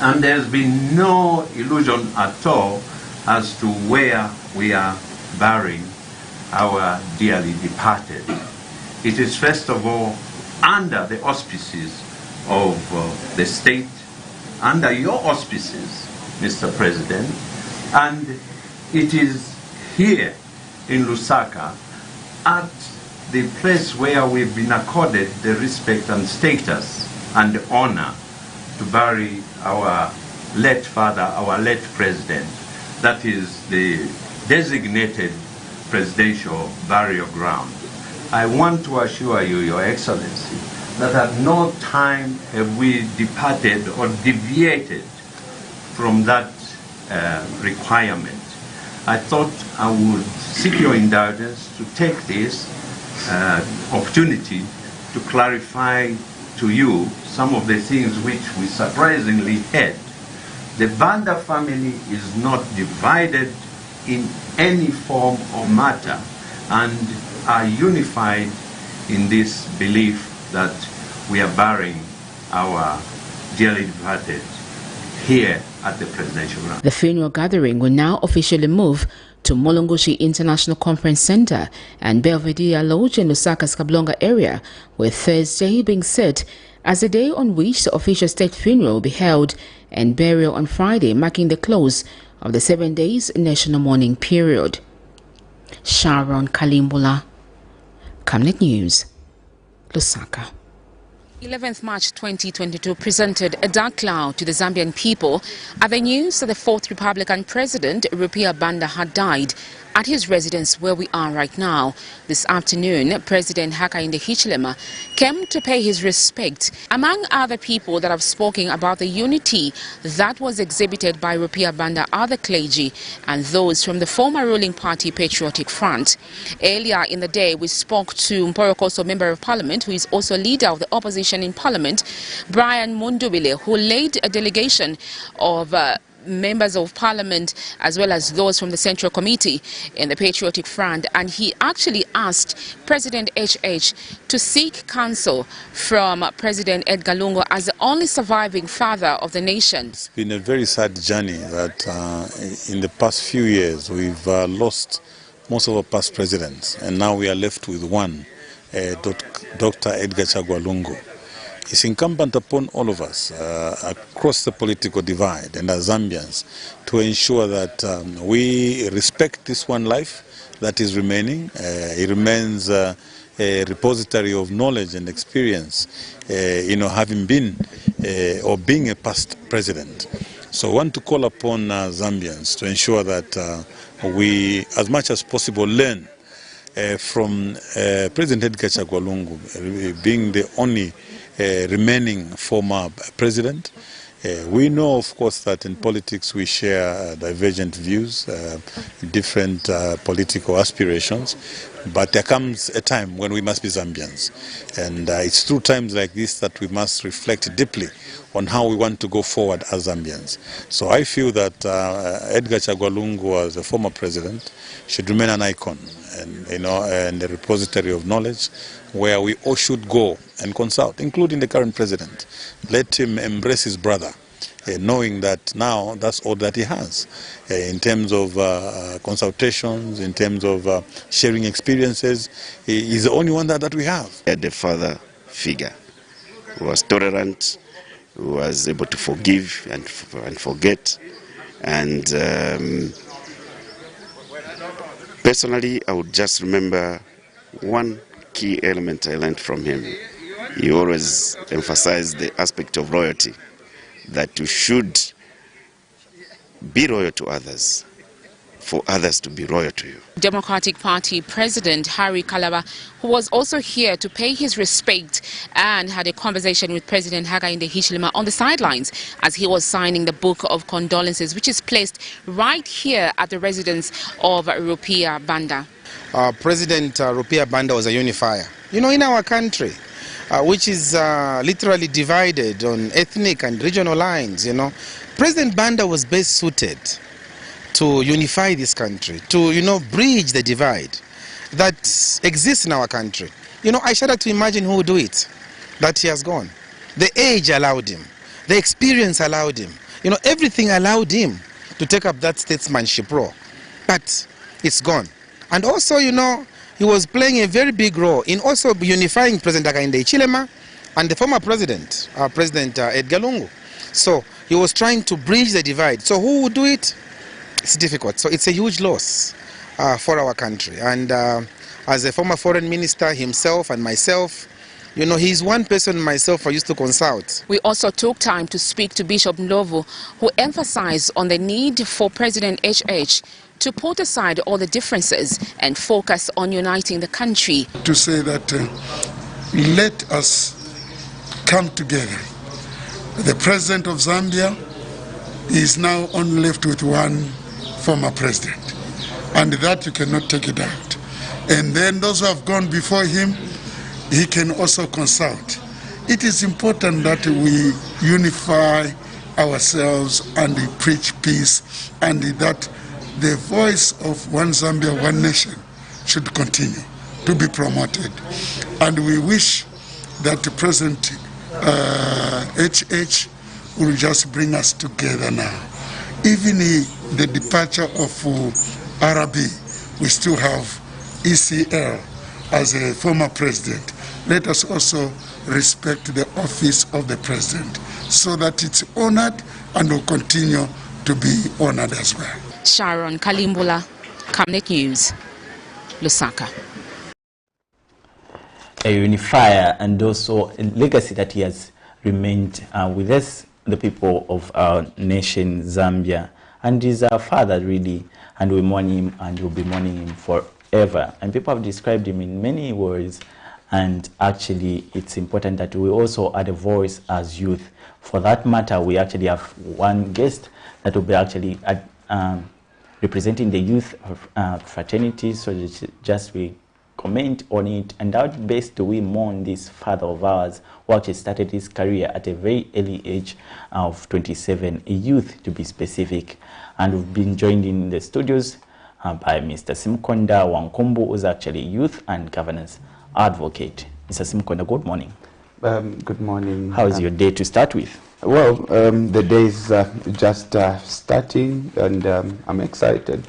And there's been no illusion at all as to where we are burying our dearly departed. It is first of all under the auspices of the state, under your auspices, Mr. President, and it is here in Lusaka at the place where we've been accorded the respect and status and honor to bury our late father, our late president. That is the designated presidential burial ground. I want to assure you, Your Excellency, that at no time have we departed or deviated from that requirement. I thought I would seek your indulgence to take this opportunity to clarify to you some of the things which we surprisingly had. The Banda family is not divided in any form or matter and are unified in this belief that we are burying our dearly departed here at the presidential ground. The funeral gathering will now officially move to Molongoshi International Conference Center and Belvedere Lodge in Lusaka's Kablonga area, with Thursday being set as the day on which the official state funeral will be held and burial on Friday, marking the close of the 7 days national mourning period. Sharon Kalimbula, Camnet News, Lusaka. 11th March 2022 presented a dark cloud to the Zambian people at the news that the fourth Republican president, Rupiah Banda, had died at his residence where we are right now. This afternoon, President Hakainde Hichilema came to pay his respect. Among other people that have spoken about the unity that was exhibited by Rupiah Banda are the clergy and those from the former ruling party Patriotic Front. Earlier in the day, we spoke to Mporokoso Member of Parliament, who is also leader of the opposition in Parliament, Brian Mundubile, who led a delegation of members of Parliament as well as those from the Central Committee in the Patriotic Front, and he actually asked President HH to seek counsel from President Edgar Lungu as the only surviving father of the nation. It's been a very sad journey that in the past few years we've lost most of our past presidents, and now we are left with one, Dr. Edgar Chagwa Lungu. It's incumbent upon all of us across the political divide and as Zambians to ensure that we respect this one life that is remaining. It remains a repository of knowledge and experience, having been or being a past president. So I want to call upon Zambians to ensure that we, as much as possible, learn from President Edgar Chagwa Lungu, being the only remaining former president. We know, of course, that in politics we share divergent views, different political aspirations, but there comes a time when we must be Zambians. And it's through times like this that we must reflect deeply on how we want to go forward as Zambians. So I feel that Edgar Chagwa Lungu, as a former president, should remain an icon and a repository of knowledge where we all should go and consult, including the current president. Let him embrace his brother, knowing that now that's all that he has in terms of consultations, in terms of sharing experiences. He is the only one that we have. The father figure who was tolerant, who was able to forgive and forget. And personally, I would just remember one key element I learned from him. He always emphasized the aspect of loyalty, that you should be loyal to others for others to be loyal to you. Democratic Party President Harry Kalaba, who was also here to pay his respect and had a conversation with President Hakainde Hichilema on the sidelines as he was signing the book of condolences, which is placed right here at the residence of Rupia Banda. President Rupia Banda was a unifier. In our country, which is literally divided on ethnic and regional lines, President Banda was best suited to unify this country, to, bridge the divide that exists in our country. I shudder to imagine who would do it, that he has gone. The age allowed him, the experience allowed him, everything allowed him to take up that statesmanship role, but it's gone. And also, he was playing a very big role in also unifying President Hakainde Hichilema and the former president, President Edgar Lungu. So he was trying to bridge the divide. So who would do it? It's difficult. So it's a huge loss for our country. And as a former foreign minister himself and myself, he's one person myself I used to consult. We also took time to speak to Bishop Ndlovu, who emphasized on the need for President HH to put aside all the differences and focus on uniting the country. To say that let us come together. The president of Zambia is now only left with one former president, and that you cannot take it out. And then those who have gone before him, he can also consult. It is important that we unify ourselves and we preach peace, and that the voice of one Zambia, one nation should continue to be promoted. And we wish that the President HH will just bring us together now. Even the departure of RB, we still have ECL as a former president. Let us also respect the office of the president so that it's honored and will continue to be honored as well. Sharon Kalimbula, Camnet News, Lusaka. A unifier and also a legacy that he has remained with us, the people of our nation, Zambia. And he's our father, really, and we mourn him and we'll be mourning him forever. And people have described him in many words, and actually it's important that we also add a voice as youth. For that matter, we actually have one guest that will be actually representing the youth fraternity, so just we comment on it and how best do we mourn this father of ours who actually started his career at a very early age of 27, a youth to be specific. And we've been joined in the studios by Mr. Simkonda Wankombo, who's actually youth and governance advocate. Mr. Simkonda, good morning. Good morning. How is your day to start with? Well, the day is just starting, and I'm excited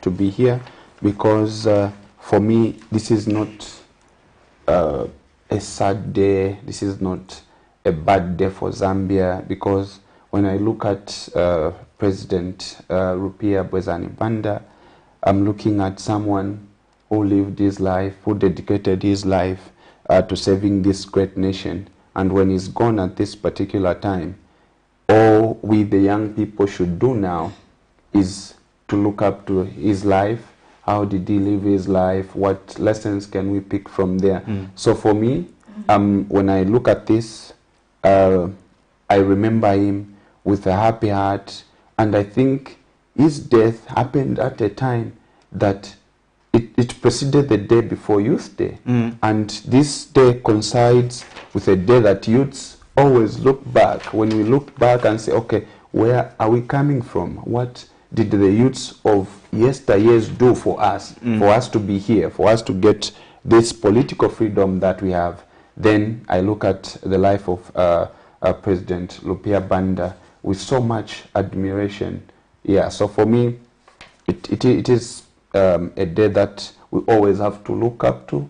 to be here because for me, this is not a sad day. This is not a bad day for Zambia, because when I look at President Rupiah Bwezaani-Banda, I'm looking at someone who lived his life, who dedicated his life to saving this great nation. And when he's gone at this particular time, all we the young people should do now is to look up to his life. How did he live his life? What lessons can we pick from there? So for me, when I look at this, I remember him with a happy heart, and I think his death happened at a time that it preceded the day before Youth Day. And this day coincides with a day that youths always look back. When we look back and say, okay, where are we coming from? What did the youths of yesteryears do for us to be here, for us to get this political freedom that we have? Then I look at the life of President Rupiah Banda with so much admiration. Yeah, so for me, it is a day that we always have to look up to,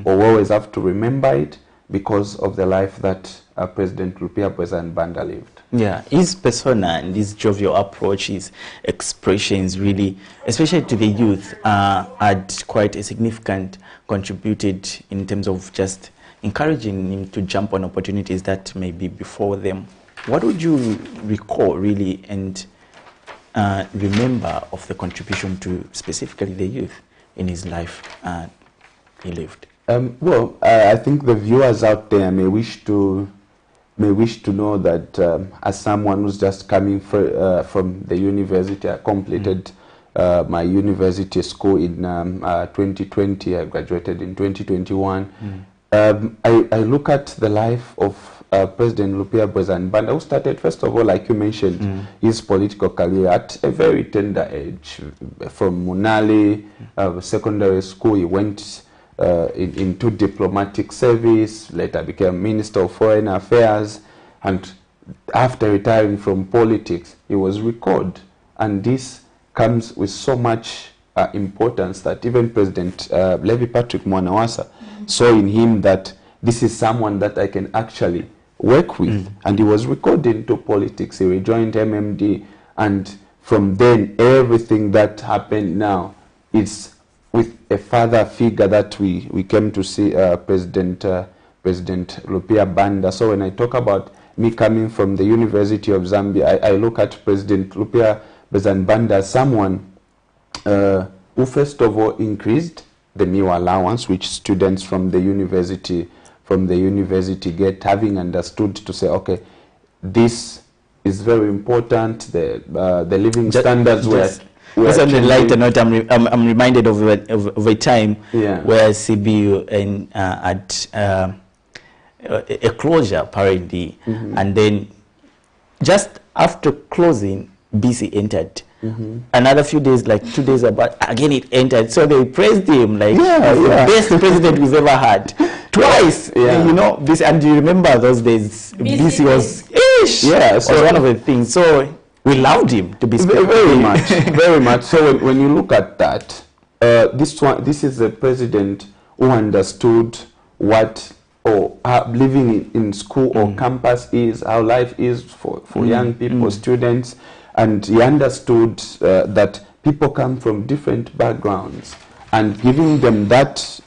or always have to remember it, because of the life that President Rupiah Bwezaani-Banda lived. Yeah, his persona and his jovial approach, his expressions really, especially to the youth, had quite a significant contributed in terms of just encouraging him to jump on opportunities that may be before them. What would you recall really and remember of the contribution to specifically the youth in his life he lived? Well, I think the viewers out there may wish to know that as someone who's just coming from the university, I completed my university school in 2020. I graduated in 2021. I look at the life of President Rupiah Bwezaani-Banda, who started, first of all, like you mentioned, his political career at a very tender age. From Munali secondary school, he went into diplomatic service, later became Minister of Foreign Affairs, and after retiring from politics, he was recalled. And this comes with so much importance that even President Levi Patrick Mwanawasa saw in him that this is someone that I can actually work with. And he was recalled into politics. He rejoined MMD, and from then everything that happened now is with a father figure that we came to see, President Rupiah Banda. So when I talk about me coming from the University of Zambia, I look at President Rupiah Bwezaani-Banda as someone who first of all increased the meal allowance which students from the university get, having understood to say, okay, this is very important. The living standards were. Just on the lighter note, I'm reminded of a time where CBU had a closure apparently, and then just after closing, BC entered. Another few days, like 2 days about, again it entered. So they praised him like the best president we've ever had. Twice, you know. This, and you remember those days, BC was was one of the things. So we loved him, to be very much, very much. So when you look at that, this is a president who understood what living in school or campus is, how life is for young people, students, and he understood that people come from different backgrounds, and giving them that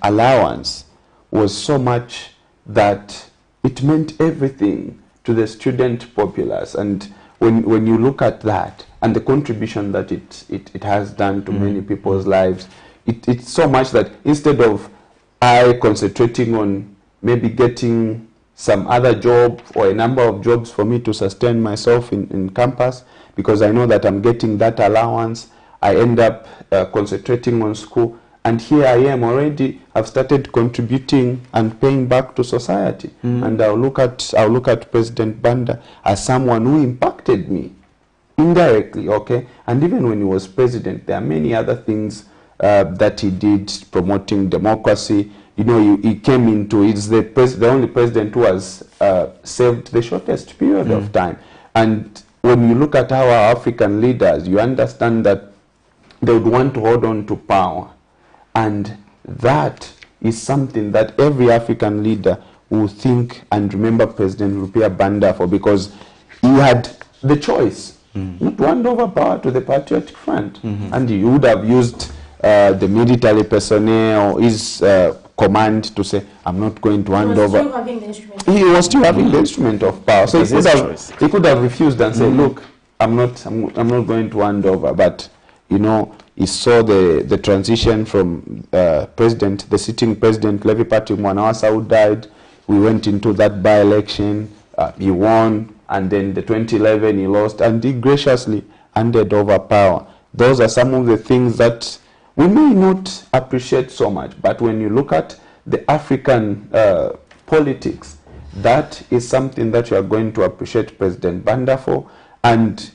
allowance was so much that it meant everything to the student populace. And when you look at that and the contribution that it has done to many people's lives, it's so much that instead of I concentrating on maybe getting some other job or a number of jobs for me to sustain myself in campus, because I know that I'm getting that allowance, I end up concentrating on school. And here I am already, I've started contributing and paying back to society. And I'll look at President Banda as someone who impacted me indirectly, okay? And even when he was president, there are many other things that he did, promoting democracy. You know, he came into, he's the only president who has served the shortest period of time. And when you look at our African leaders, you understand that they would want to hold on to power. And that is something that every African leader will think and remember President Rupia Banda for, because he had the choice not to hand over power to the Patriotic Front. And he would have used the military personnel, his command to say, I'm not going to hand over. He was still having the instrument of power. So he could have refused and said, look, I'm not going to hand over. But, you know, he saw the transition from the sitting president, Levi Patrick Mwanawasa, who died. We went into that by-election. He won. And then the 2011 he lost, and he graciously handed over power. Those are some of the things that we may not appreciate so much, but when you look at the African politics, that is something that you are going to appreciate President Banda for. And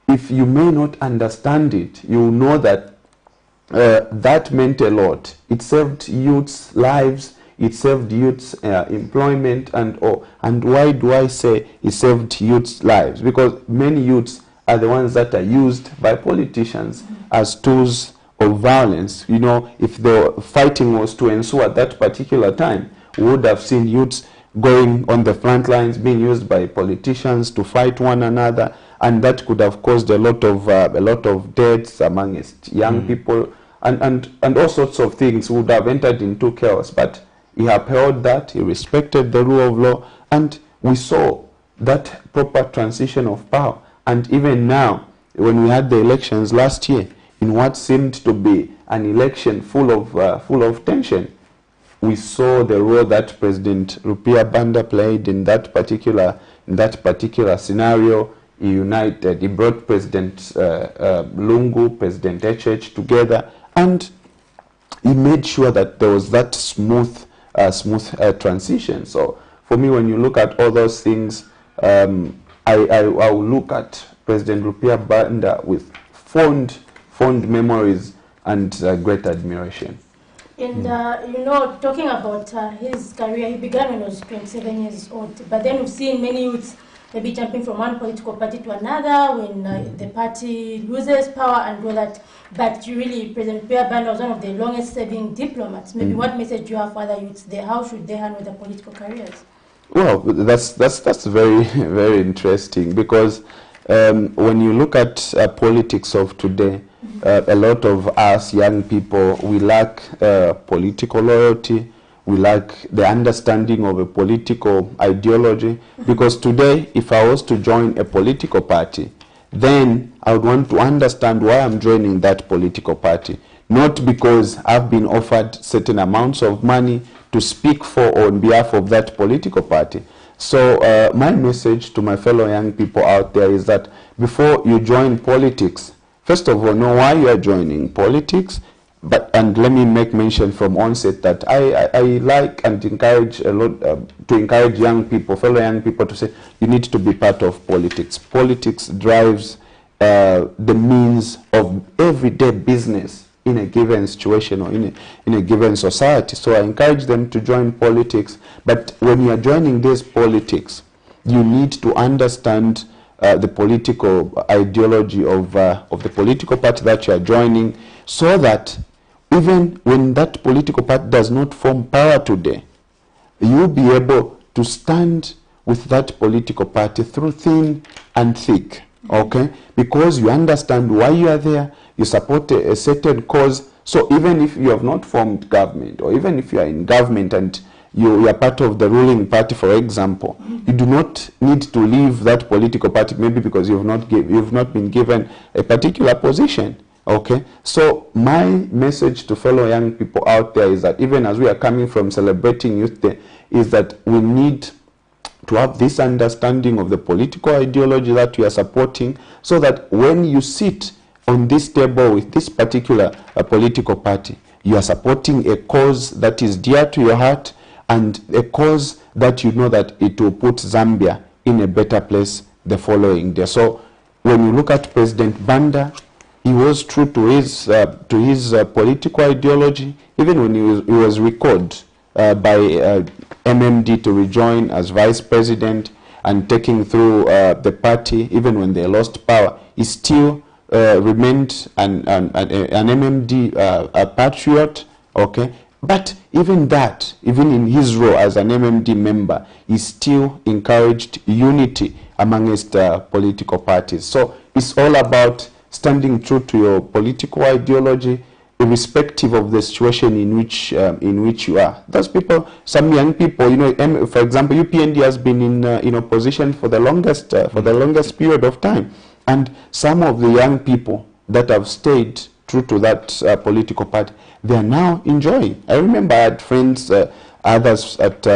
if you may not understand it, you know that that meant a lot. It saved youths' lives. It saved youths' employment, and why do I say it saved youths' lives? Because many youths are the ones that are used by politicians as tools of violence. You know, if the fighting was to ensue at that particular time, we would have seen youths going on the front lines, being used by politicians to fight one another, and that could have caused a lot of deaths amongst young people, and all sorts of things would have entered into chaos. But he upheld that, he respected the rule of law, and we saw that proper transition of power. And even now, when we had the elections last year, in what seemed to be an election full of tension, we saw the role that President Rupia Banda played in that particular scenario. He united, he brought President Lungu, President HH together, and he made sure that there was that smooth transition. So for me, when you look at all those things, I will look at President Rupia Banda with fond memories and great admiration. And you know, talking about his career, he began when he was 27 years old. But then we've seen many youths maybe jumping from one political party to another when the party loses power and all that. But really, President Rupia Banda was one of the longest-serving diplomats. Maybe what message do you have for other youths there? How should they handle their political careers? Well, that's very, very interesting, because when you look at politics of today, a lot of us young people, we lack political loyalty. We lack the understanding of a political ideology, because today, if I was to join a political party, then I would want to understand why I'm joining that political party, not because I've been offered certain amounts of money to speak for or on behalf of that political party. So my message to my fellow young people out there is that before you join politics, first of all, know why you are joining politics. And let me make mention from onset that I like and encourage a lot to encourage young people, fellow young people, to say you need to be part of politics. Politics drives the means of everyday business in a given situation or in a given society. So I encourage them to join politics. But when you are joining this politics, you need to understand the political ideology of the political party that you are joining, so that even when that political party does not form power today, you will be able to stand with that political party through thin and thick, okay? Because you understand why you are there, you support a certain cause. So even if you have not formed government, or even if you are in government and you are part of the ruling party, for example, you do not need to leave that political party, maybe because you've not been given a particular position. Okay, so my message to fellow young people out there is that even as we are coming from celebrating Youth Day, is that we need to have this understanding of the political ideology that we are supporting, so that when you sit on this table with this particular political party, you are supporting a cause that is dear to your heart, and a cause that you know that it will put Zambia in a better place the following day. So when you look at President Banda, he was true to his political ideology, even when he was recalled by MMD to rejoin as vice president and taking through the party, even when they lost power. He still remained an MMD patriot, okay? But even that, even in his role as an MMD member, he still encouraged unity amongst political parties. So it's all about standing true to your political ideology, irrespective of the situation in which you are. Those people, some young people, you know, for example, UPND has been in opposition for the longest period of time, and some of the young people that have stayed true to that political party, they are now enjoying. I remember I had friends, others at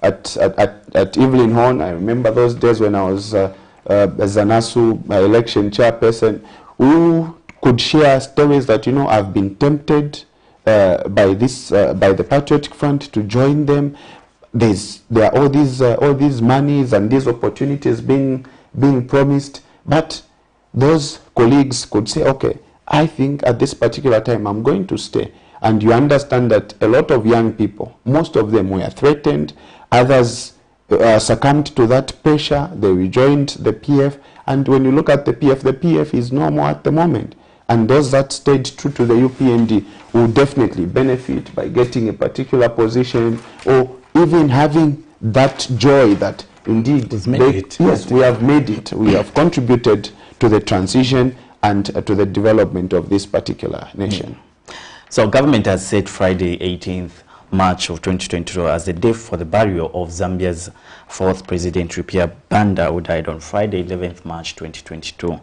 Evelyn Horn. I remember those days when I was as an ASU election chairperson, who could share stories that, you know, I've been tempted by the Patriotic Front to join them. There are all these monies and these opportunities being promised, but those colleagues could say, okay, I think at this particular time I'm going to stay. And you understand that a lot of young people, most of them were threatened, others succumbed to that pressure, they rejoined the PF, and when you look at the PF is no more at the moment. And those that stayed true to the UPND will definitely benefit by getting a particular position, or even having that joy that indeed yes, we have made it, we have contributed to the transition and to the development of this particular nation. So government has set Friday 18th March of 2022 as the day for the burial of Zambia's fourth president, Rupia Banda, who died on Friday 11th March 2022.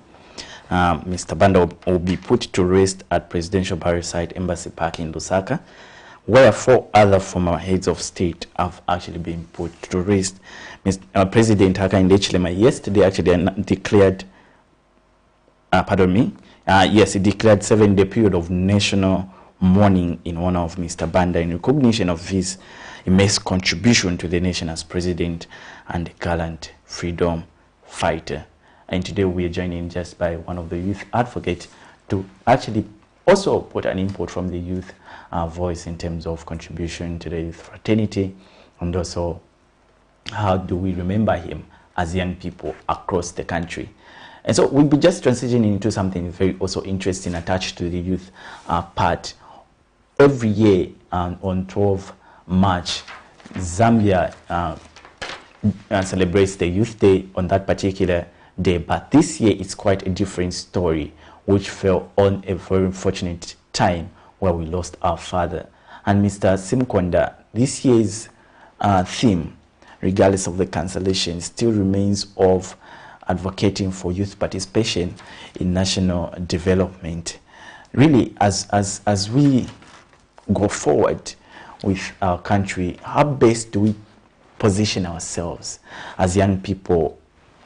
Mr. Banda will be put to rest at Presidential Burial Site Embassy Park in Lusaka, where 4 other former heads of state have actually been put to rest. President Hakainde Hichilema yesterday actually declared yes, he declared 7-day period of national mourning in honor of Mr. Banda in recognition of his immense contribution to the nation as president and gallant freedom fighter. And today we are joined just by one of the youth advocates to actually also put an input from the youth voice in terms of contribution to the youth fraternity, and also how do we remember him as young people across the country. And so we'll be just transitioning into something very also interesting attached to the youth part. Every year on 12 March, Zambia celebrates the Youth Day on that particular day. But this year it's quite a different story, which fell on a very unfortunate time where we lost our father. And Mr. Simkonda, this year's theme, regardless of the cancellation, still remains of advocating for youth participation in national development. Really, as we go forward with our country, how best do we position ourselves as young people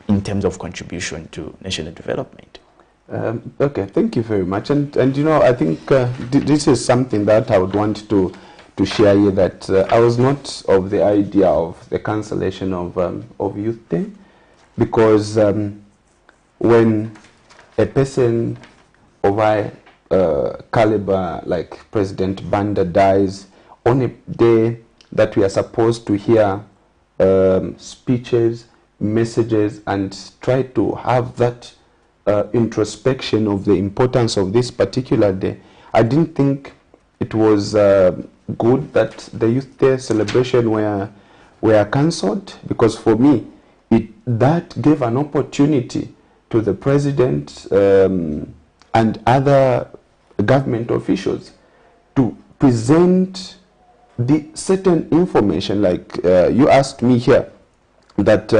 in terms of contribution to national development? Okay, thank you very much. And you know, I think this is something that I would want to share here, that I was not of the idea of the cancellation of Youth Day, because when a person of high caliber like President Banda dies on a day that we are supposed to hear speeches, messages, and try to have that introspection of the importance of this particular day, I didn't think it was good that the Youth Day celebration were cancelled, because for me that gave an opportunity to the president and other government officials to present the certain information, like you asked me here, that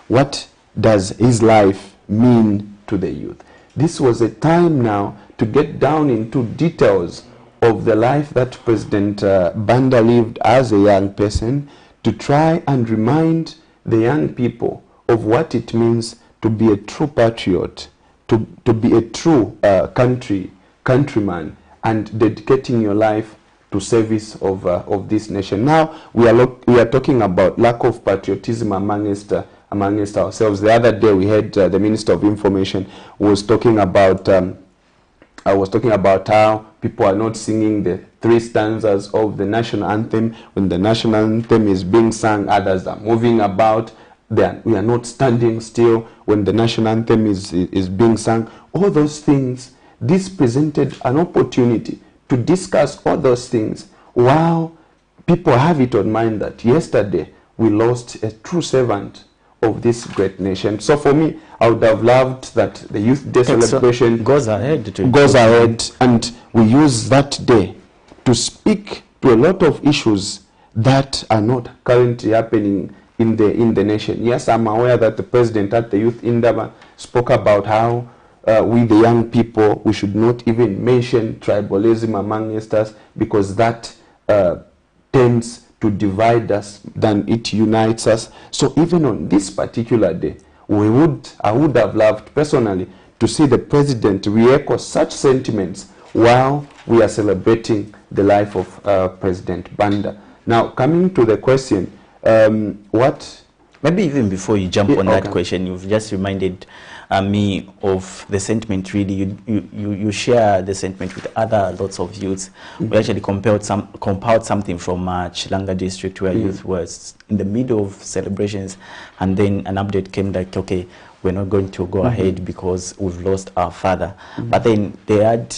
what does his life mean to the youth. This was a time now to get down into details of the life that President Banda lived as a young person, to try and remind the young people of what it means to be a true patriot, to be a true countryman, and dedicating your life to service of this nation. Now we are talking about lack of patriotism amongst ourselves. The other day we had the Minister of Information was talking about how people are not singing the 3 stanzas of the national anthem. When the national anthem is being sung, others are moving about. we are not standing still when the national anthem is being sung. All those things, this presented an opportunity to discuss all those things while people have it on mind that yesterday we lost a true servant of this great nation. So for me, I would have loved that the Youth Day celebration goes ahead, and we use that day to speak to a lot of issues that are not currently happening in the nation. Yes, I'm aware that the president at the Youth Indaba spoke about how we, the young people, we should not even mention tribalism among us because that tends to divide us than it unites us. So even on this particular day, I would have loved personally to see the president re-echo such sentiments while we are celebrating the life of President Banda. Now, coming to the question, maybe even before you jump on that question, you've just reminded me of the sentiment. Really, you share the sentiment with other lots of youths. We actually compiled something from Chilanga district where youth was in the middle of celebrations, and then an update came like, okay, we're not going to go ahead because we've lost our father. But then they had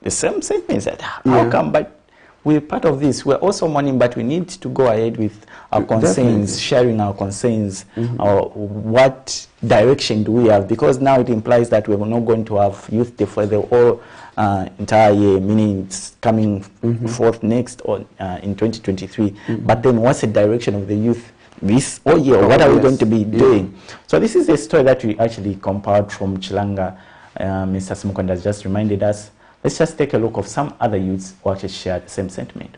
the same sentiments that how come? But we're part of this. We're also mourning, but we need to go ahead with our concerns, sharing our concerns. What direction do we have? Because now it implies that we're not going to have Youth Day for the whole entire year, meaning it's coming forth next or in 2023. But then what's the direction of the youth this whole year? What are we going to be doing? So this is a story that we actually compiled from Chilanga. Mr. Smukonda has just reminded us. Let's just take a look of some other youths who actually shared the same sentiment.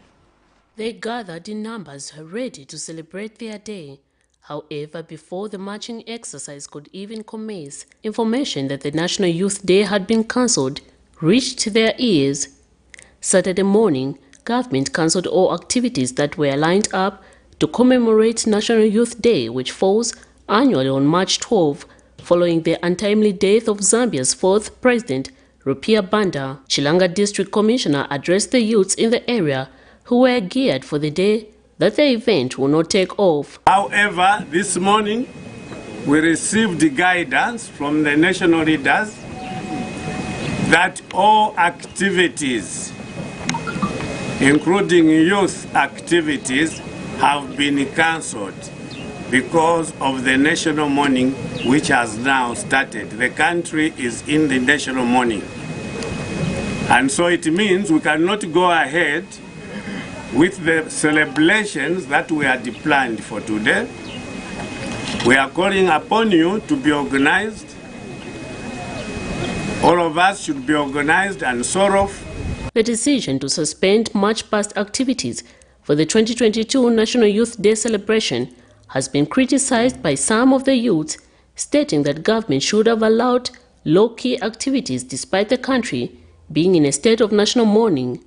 They gathered in numbers ready to celebrate their day. However, before the marching exercise could even commence, information that the National Youth Day had been cancelled reached their ears. Saturday morning, government cancelled all activities that were lined up to commemorate National Youth Day, which falls annually on March 12, following the untimely death of Zambia's fourth president, Rupia Banda. Chilanga District Commissioner addressed the youths in the area who were geared for the day that the event will not take off. However, this morning we received guidance from the national leaders that all activities, including youth activities, have been cancelled because of the national mourning which has now started. The country is in the national mourning. And so it means we cannot go ahead with the celebrations that we had planned for today. We are calling upon you to be organized. All of us should be organized and sorrow. The decision to suspend March past activities for the 2022 National Youth Day celebration has been criticized by some of the youths, stating that government should have allowed low-key activities despite the country being in a state of national mourning.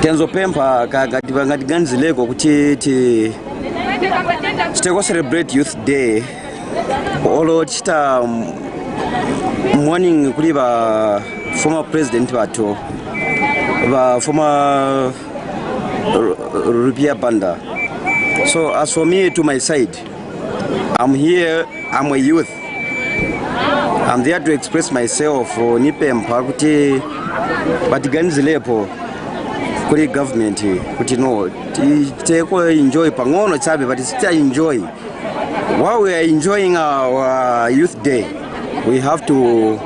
Tenzopempa ngatiganzileko kuti titeko celebrate Youth Day olo chita mourning kuli ba former president bato ba former Rupia Banda. So as for me, to my side, I'm here, I'm a youth. I'm there to express myself for Nipempa kuti batiganizilepo kuri government kuti no teko enjoy pangono chabe but still enjoy. While we are enjoying our Youth Day, we have to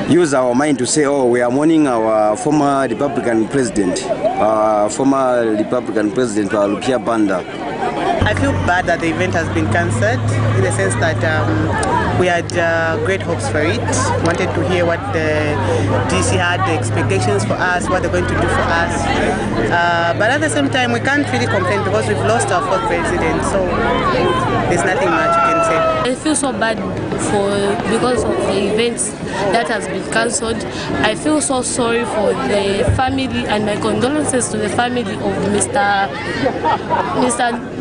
use our mind to say, oh, we are mourning our former Republican president, Rupia Banda. I feel bad that the event has been cancelled in the sense that we had great hopes for it. Wanted to hear what the DC had, the expectations for us, what they're going to do for us. But at the same time, we can't really complain because we've lost our fourth president, so there's nothing much you can say. I feel so bad because of the events that has been cancelled. I feel so sorry for the family and my condolences to the family of Mr.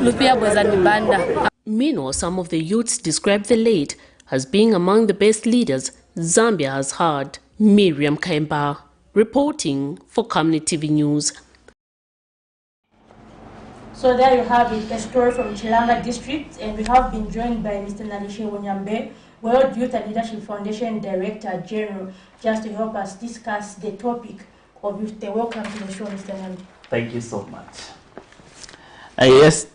Rupia Banda. Meanwhile, some of the youths described the late as being among the best leaders Zambia has had. Miriam Kaimba, reporting for Camnet TV News. So there you have it, a story from Chilanga District, and we have been joined by Mr. Nalishe Wonyambe, World Youth and Leadership Foundation Director General, just to help us discuss the topic of Youth Day. Welcome to the show, Mr. Wonyambe. Thank you so much. Yes,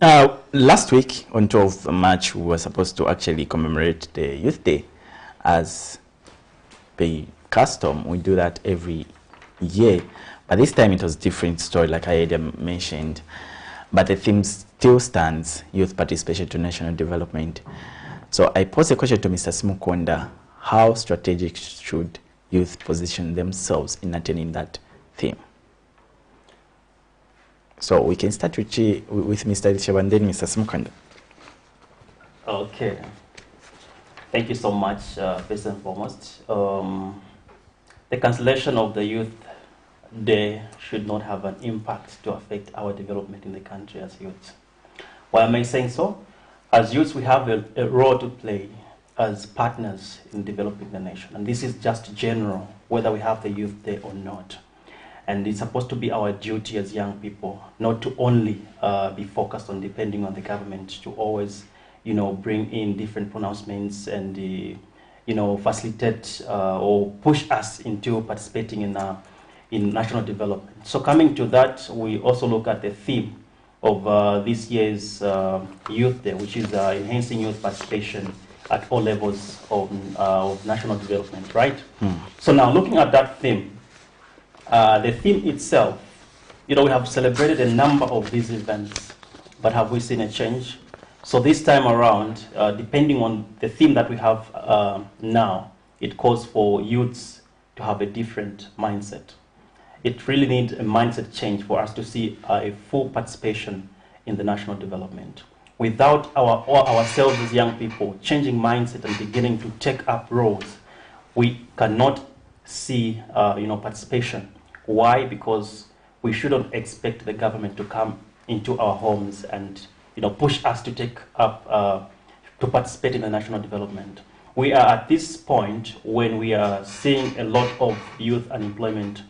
last week on 12th March, we were supposed to actually commemorate the Youth Day. As per custom, we do that every year. But this time it was a different story, like I had mentioned. But the theme still stands, youth participation to national development. So I posed a question to Mr. Simukonda, how strategic should youth position themselves in attaining that theme? So we can start with Mr. Lishewa and then Mr. Simukonda. Okay. Thank you so much, first and foremost. The cancellation of the Youth Day should not have an impact to affect our development in the country as youths. Why am I saying so? As youths, we have a role to play as partners in developing the nation. And this is just general, whether we have the Youth Day or not. And it's supposed to be our duty as young people, not to only be focused on depending on the government to always, bring in different pronouncements and, facilitate or push us into participating in national development. So coming to that, we also look at the theme of this year's Youth Day, which is enhancing youth participation at all levels of national development, right? So now looking at that theme, the theme itself, we have celebrated a number of these events, but have we seen a change? So this time around, depending on the theme that we have now, it calls for youths to have a different mindset. It really needs a mindset change for us to see a full participation in the national development. Without ourselves as young people changing mindset and beginning to take up roles, we cannot see participation. Why? Because we shouldn't expect the government to come into our homes and push us to take up to participate in the national development. We are at this point when we are seeing a lot of youth unemployment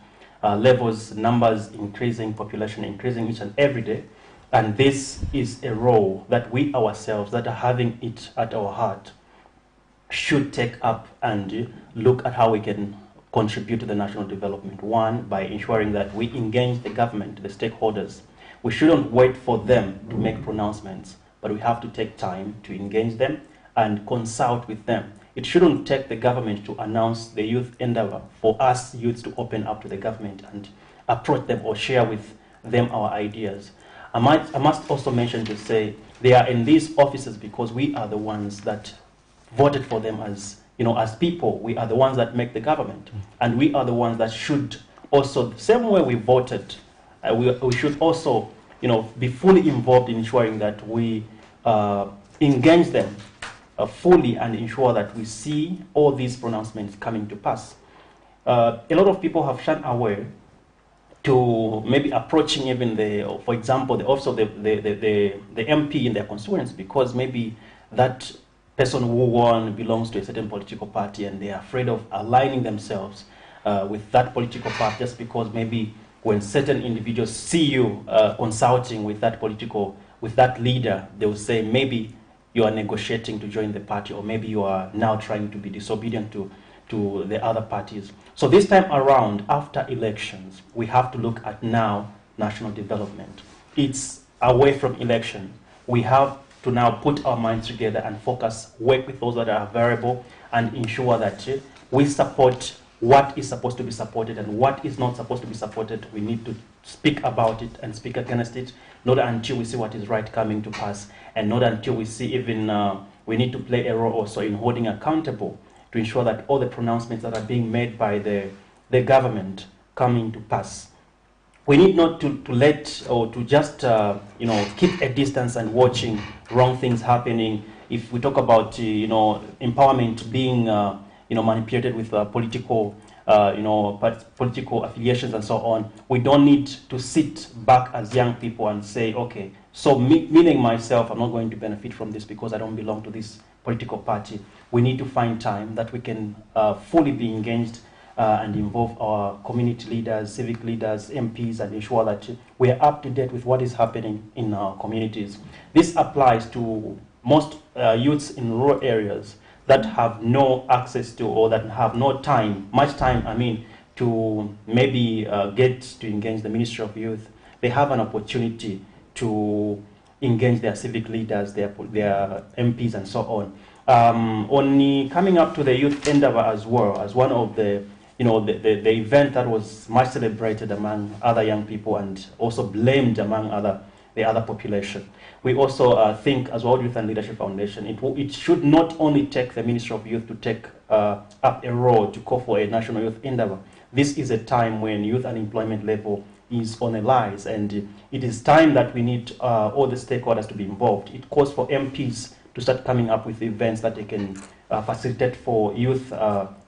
levels, numbers increasing, population increasing each and every day. And this is a role that we ourselves that are having it at our heart should take up and look at how we can contribute to the national development. One, by ensuring that we engage the government, the stakeholders. We shouldn't wait for them to make pronouncements, but we have to take time to engage them and consult with them. It shouldn't take the government to announce the youth endeavor for us youths to open up to the government and approach them or share with them our ideas. I must also mention to say they are in these offices because we are the ones that voted for them as people. We are the ones that make the government, and we are the ones that should also, the same way we voted, we should also be fully involved in ensuring that we engage them fully and ensure that we see all these pronouncements coming to pass. A lot of people have shunned away to maybe approaching even for example, the office of the MP in their constituents, because maybe that person who won belongs to a certain political party and they are afraid of aligning themselves with that political party, just because maybe when certain individuals see you consulting with that leader, they will say maybe you are negotiating to join the party, or maybe you are now trying to be disobedient to the other parties. So this time around, after elections, we have to look at now national development. It's away from election. We have to now put our minds together and focus, work with those that are variable, and ensure that we support what is supposed to be supported and what is not supposed to be supported. We need to speak about it and speak against it, not until we see what is right coming to pass, and not until we see even we need to play a role also in holding accountable to ensure that all the pronouncements that are being made by the government coming to pass. We need not to let or to just keep a distance and watching wrong things happening. If we talk about empowerment being manipulated with political political affiliations and so on, we don't need to sit back as young people and say, okay, so meaning myself, I'm not going to benefit from this because I don't belong to this political party. We need to find time that we can fully be engaged and involve our community leaders, civic leaders, MPs, and ensure that we are up to date with what is happening in our communities. This applies to most youths in rural areas that have no access to, or that have no time, to maybe get to engage the Ministry of Youth. They have an opportunity to engage their civic leaders, their MPs, and so on. Only coming up to the youth endeavor as well, as one of the the event that was much celebrated among other young people and also blamed among the other population. We also think, as World Youth and Leadership Foundation, it should not only take the Ministry of Youth to take up a role to call for a national youth endeavor. This is a time when youth unemployment level is on a rise, and it is time that we need all the stakeholders to be involved. It calls for MPs to start coming up with events that they can facilitate for youth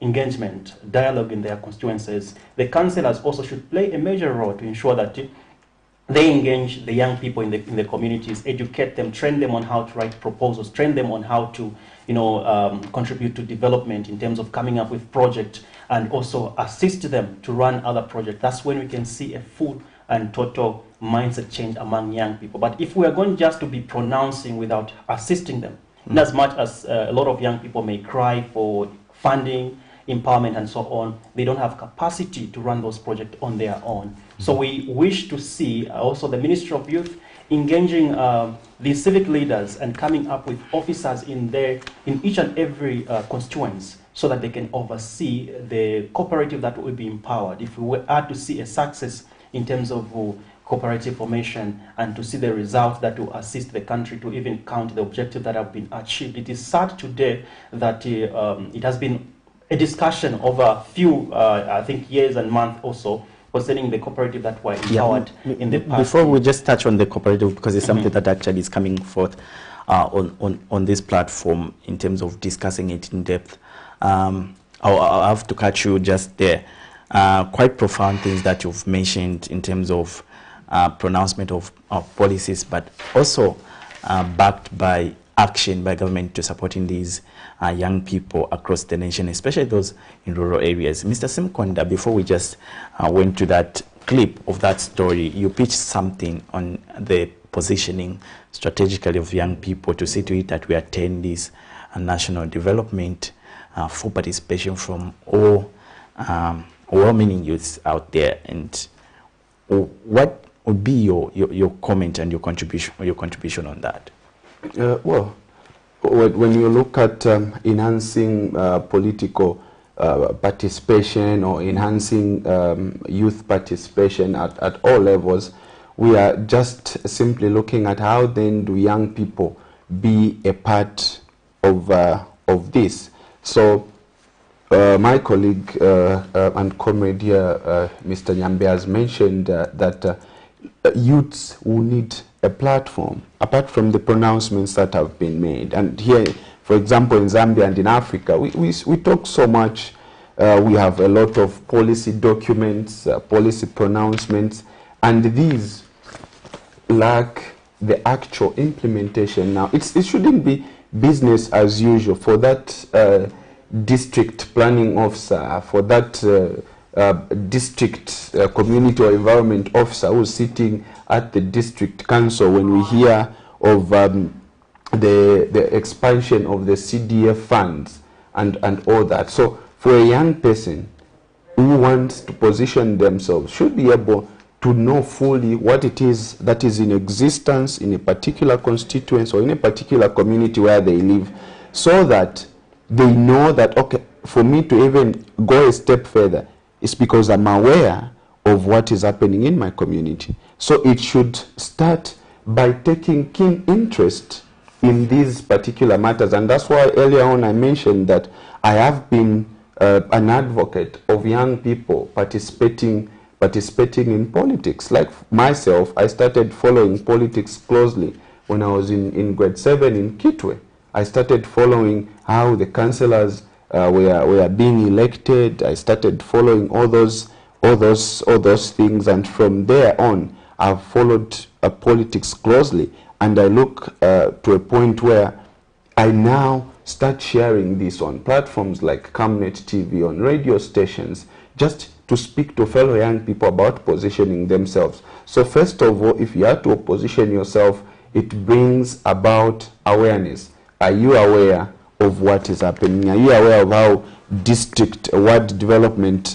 engagement, dialogue in their constituencies. The councillors also should play a major role to ensure that they engage the young people in the communities, educate them, train them on how to write proposals, train them on how to contribute to development in terms of coming up with projects, and also assist them to run other projects. That's when we can see a full and total mindset change among young people. But if we are going just to be pronouncing without assisting them, in as much as a lot of young people may cry for funding, empowerment, and so on, they don't have capacity to run those projects on their own. So we wish to see also the Ministry of Youth engaging the civic leaders and coming up with officers in each and every constituency, so that they can oversee the cooperative that will be empowered. If we are to see a success in terms of cooperative formation and to see the results that will assist the country to even count the objectives that have been achieved. It is sad today that it has been a discussion over a few, I think, years and months or so concerning the cooperative that were empowered in the past. Before we just touch on the cooperative, because it's something that actually is coming forth on this platform in terms of discussing it in depth. I'll have to catch you just there. Quite profound things that you've mentioned in terms of pronouncement of policies, but also backed by action by government to supporting these young people across the nation, especially those in rural areas. Mr. Simkonda, before we just went to that clip of that story, you pitched something on the positioning strategically of young people to see to it that we attain this national development for participation from all well-meaning youths out there. And what would be your comment and your contribution on that? Well, when you look at enhancing political participation or enhancing youth participation at all levels, we are just simply looking at how then do young people be a part of this. So my colleague and comrade here, Mr. Nyambe, has mentioned that youths will need a platform, apart from the pronouncements that have been made. And here, for example, in Zambia and in Africa, we talk so much. We have a lot of policy documents, policy pronouncements, and these lack the actual implementation. Now, it shouldn't be business as usual for that district planning officer, for that district community or environment officer who's sitting at the district council when we hear of the expansion of the CDF funds and all that. So for a young person who wants to position themselves should be able to know fully what it is that is in existence in a particular constituency or in a particular community where they live, so that they know that, okay, for me to even go a step further, it's because I'm aware of what is happening in my community. So it should start by taking keen interest in these particular matters. And that's why earlier on I mentioned that I have been an advocate of young people participating in politics. Like myself, I started following politics closely when I was in grade 7 in Kitwe. I started following how the councillors were being elected. I started following all those things, and from there on, I've followed politics closely. And I look to a point where I now start sharing this on platforms like Camnet TV, on radio stations, just to speak to fellow young people about positioning themselves. So first of all, if you have to position yourself, it brings about awareness. Are you aware of what is happening? Are you aware of how district ward development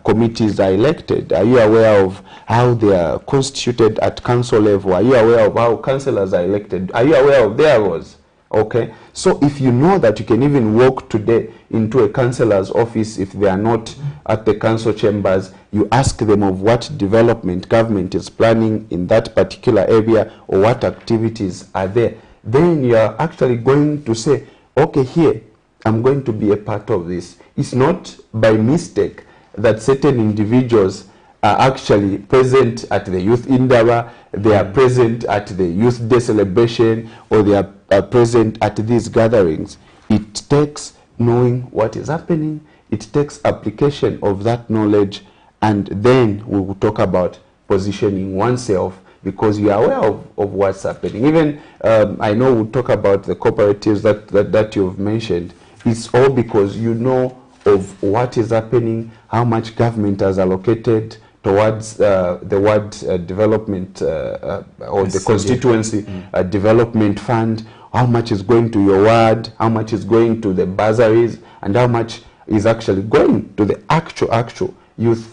committees are elected? Are you aware of how they are constituted at council level? Are you aware of how councillors are elected? Are you aware of their roles? Okay, so if you know that you can even walk today into a councillor's office if they are not at the council chambers, you ask them of what development government is planning in that particular area or what activities are there, then you are actually going to say, okay, here, I'm going to be a part of this. It's not by mistake that certain individuals are actually present at the Youth Indaba, they are present at the Youth Day celebration, or they are present at these gatherings. It takes knowing what is happening, it takes application of that knowledge, and then we will talk about positioning oneself because you are aware of what's happening. Even I know we'll talk about the cooperatives that you've mentioned. It's all because you know of what is happening, how much government has allocated towards the ward development or the constituency development fund, how much is going to your ward, how much is going to the bursaries, and how much is actually going to the actual youth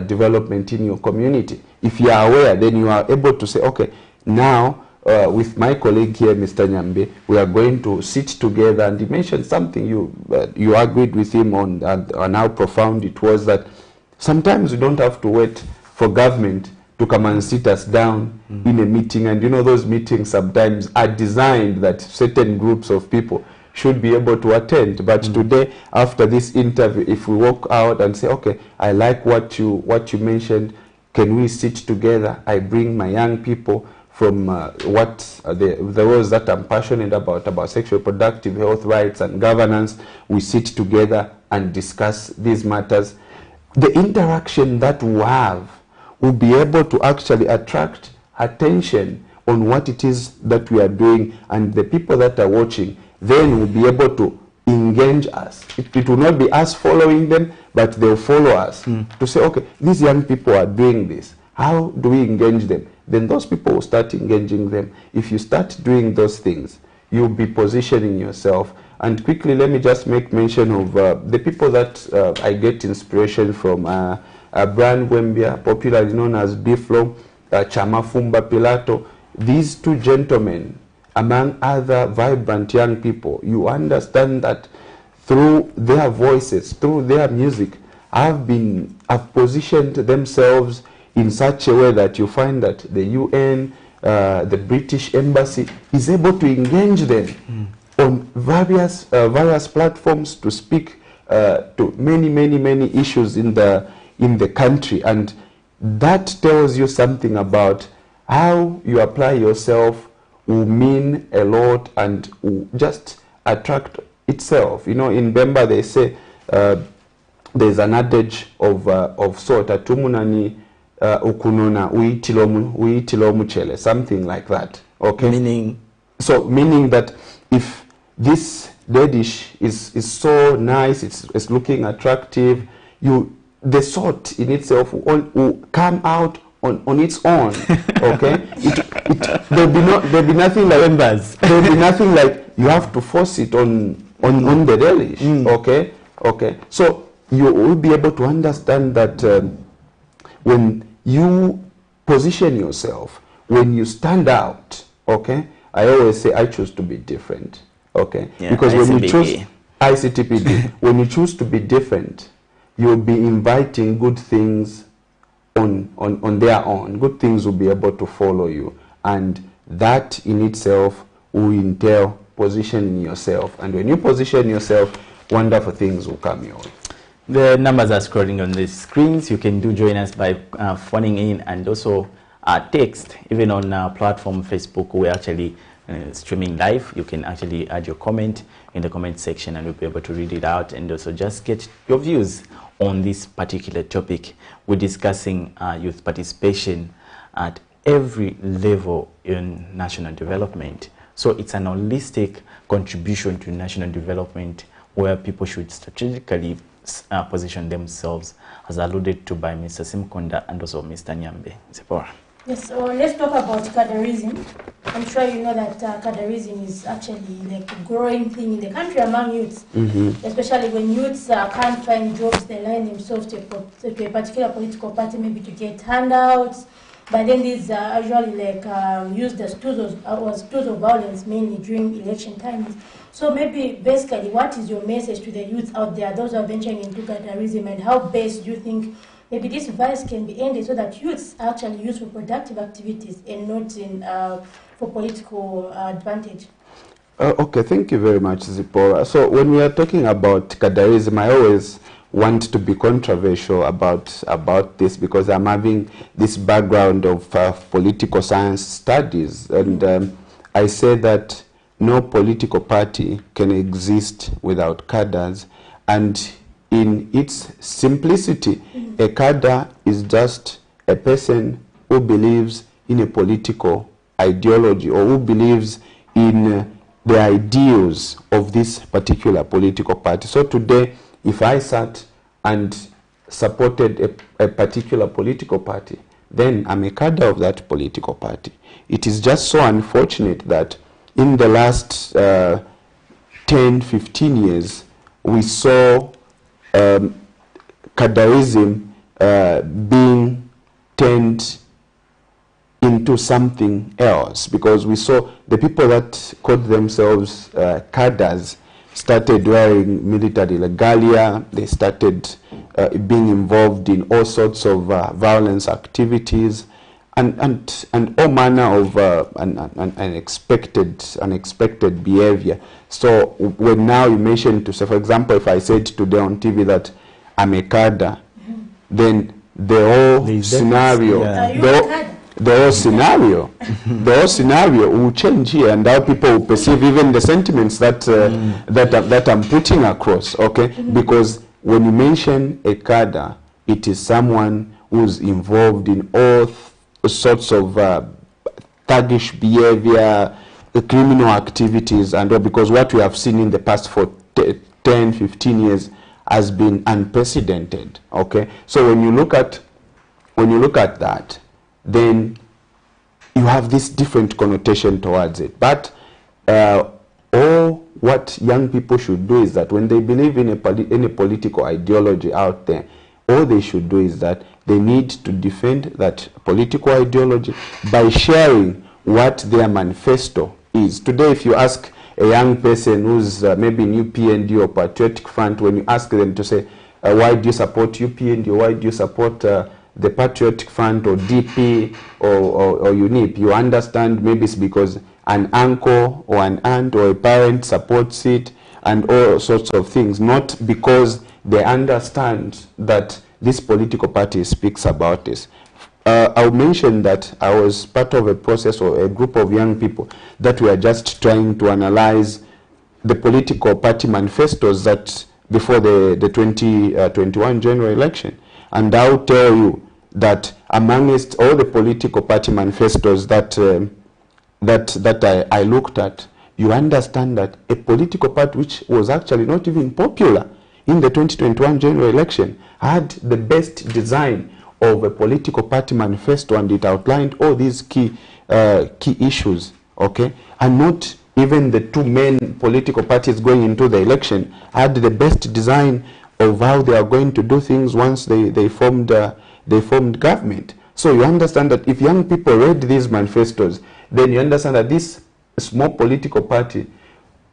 development in your community. If you are aware, then you are able to say, okay, now with my colleague here, Mr. Nyambe, we are going to sit together, and he mentioned something you agreed with him on how profound it was, that sometimes we don't have to wait for government to come and sit us down in a meeting. And you know, those meetings sometimes are designed that certain groups of people should be able to attend. But today, after this interview, if we walk out and say, okay, I like what you mentioned, can we sit together? I bring my young people from the roles that I'm passionate about sexual reproductive health rights and governance. We sit together and discuss these matters. The interaction that we have will be able to actually attract attention on what it is that we are doing, and the people that are watching then will be able to engage us. It will not be us following them, but they'll follow us to say, okay, these young people are doing this. How do we engage them? Then those people will start engaging them. If you start doing those things, you'll be positioning yourself. And quickly, let me just make mention of the people that I get inspiration from. Brian Wembia, popularly known as Biflo, Chamafumba Pilato. These two gentlemen, among other vibrant young people, you understand that through their voices, through their music, have positioned themselves in such a way that you find that the UN, the British Embassy is able to engage them on various platforms to speak to many issues in the country. And that tells you something about how you apply yourself will mean a lot and will just attract itself. You know, in Bemba they say there's an adage of sort, atumunani ukunona uitilo chele, something like that. Okay, meaning that if this dish is so nice, it's looking attractive, the salt in itself will come out on its own. Okay, there'll be nothing like members. There'll be nothing like you have to force it on the relish. Okay. So you will be able to understand that when you position yourself, when you stand out. Okay, I always say I choose to be different. Okay, because when you choose ICTPD, when you choose to be different, you'll be inviting good things on their own. Good things will be able to follow you, and that in itself will entail positioning yourself. And when you position yourself, wonderful things will come your way. The numbers are scrolling on the screens. You can join us by phoning in, and also text. Even on our platform Facebook, we're actually streaming live. You can actually add your comment in the comment section, and we'll be able to read it out, and also just get your views on this particular topic. We're discussing youth participation at every level in national development. So it's an holistic contribution to national development where people should strategically position themselves as alluded to by Mr. Simkonda and also Mr. Nyambe. Zipporah. Yes, so let's talk about cadarism. I'm sure you know that cadarism is actually like a growing thing in the country among youths, especially when youths can't find jobs, they line themselves to a particular political party, maybe to get handouts. But then these are usually like used as tools of violence, mainly during election times. So maybe basically, what is your message to the youth out there, those who are venturing into cadarism, and how best do you think maybe this vice can be ended so that youths are actually used for productive activities and not in, for political advantage? Okay, thank you very much, Zipporah. So when we are talking about cadarism, I always want to be controversial about this because I'm having this background of political science studies, and I say that no political party can exist without cadres, and in its simplicity, a cadre is just a person who believes in a political ideology or who believes in the ideals of this particular political party. So today, if I sat and supported a particular political party, then I'm a cadre of that political party. It is just so unfortunate that in the last 10, 15 years, we saw cadreism being turned into something else, because we saw the people that called themselves cadres started wearing military regalia, they started being involved in all sorts of violence activities, and all manner of unexpected behavior. So when now you mention to say, for example, if I said today on TV that I'm a cadre, then the whole scenario, the whole scenario will change here, and how people will perceive even the sentiments that that I'm putting across. Okay, because when you mention a cadre, it is someone who's involved in all sorts of thuggish behavior, criminal activities, and all, because what we have seen in the past for 10, 15 years has been unprecedented. Okay, so when you look at that, then you have this different connotation towards it. But all what young people should do is that when they believe in any political ideology out there, all they should do is that they need to defend that political ideology by sharing what their manifesto is. Today, if you ask a young person who's maybe in UPND or Patriotic Front, when you ask them to say, why do you support UPND, or why do you support the Patriotic Front or DP or UNIP, you understand maybe it's because an uncle or an aunt or a parent supports it and all sorts of things, not because they understand that this political party speaks about this. I'll mention that I was part of a process or a group of young people that were just trying to analyze the political party manifestos that before the 2021 general election. And I'll tell you that amongst all the political party manifestos that I looked at, you understand that a political party which was actually not even popular in the 2021 general election had the best design of a political party manifesto, and it outlined all these key issues, okay? And not even the two main political parties going into the election had the best design of how they are going to do things once they formed government. So you understand that if young people read these manifestos, then you understand that this small political party,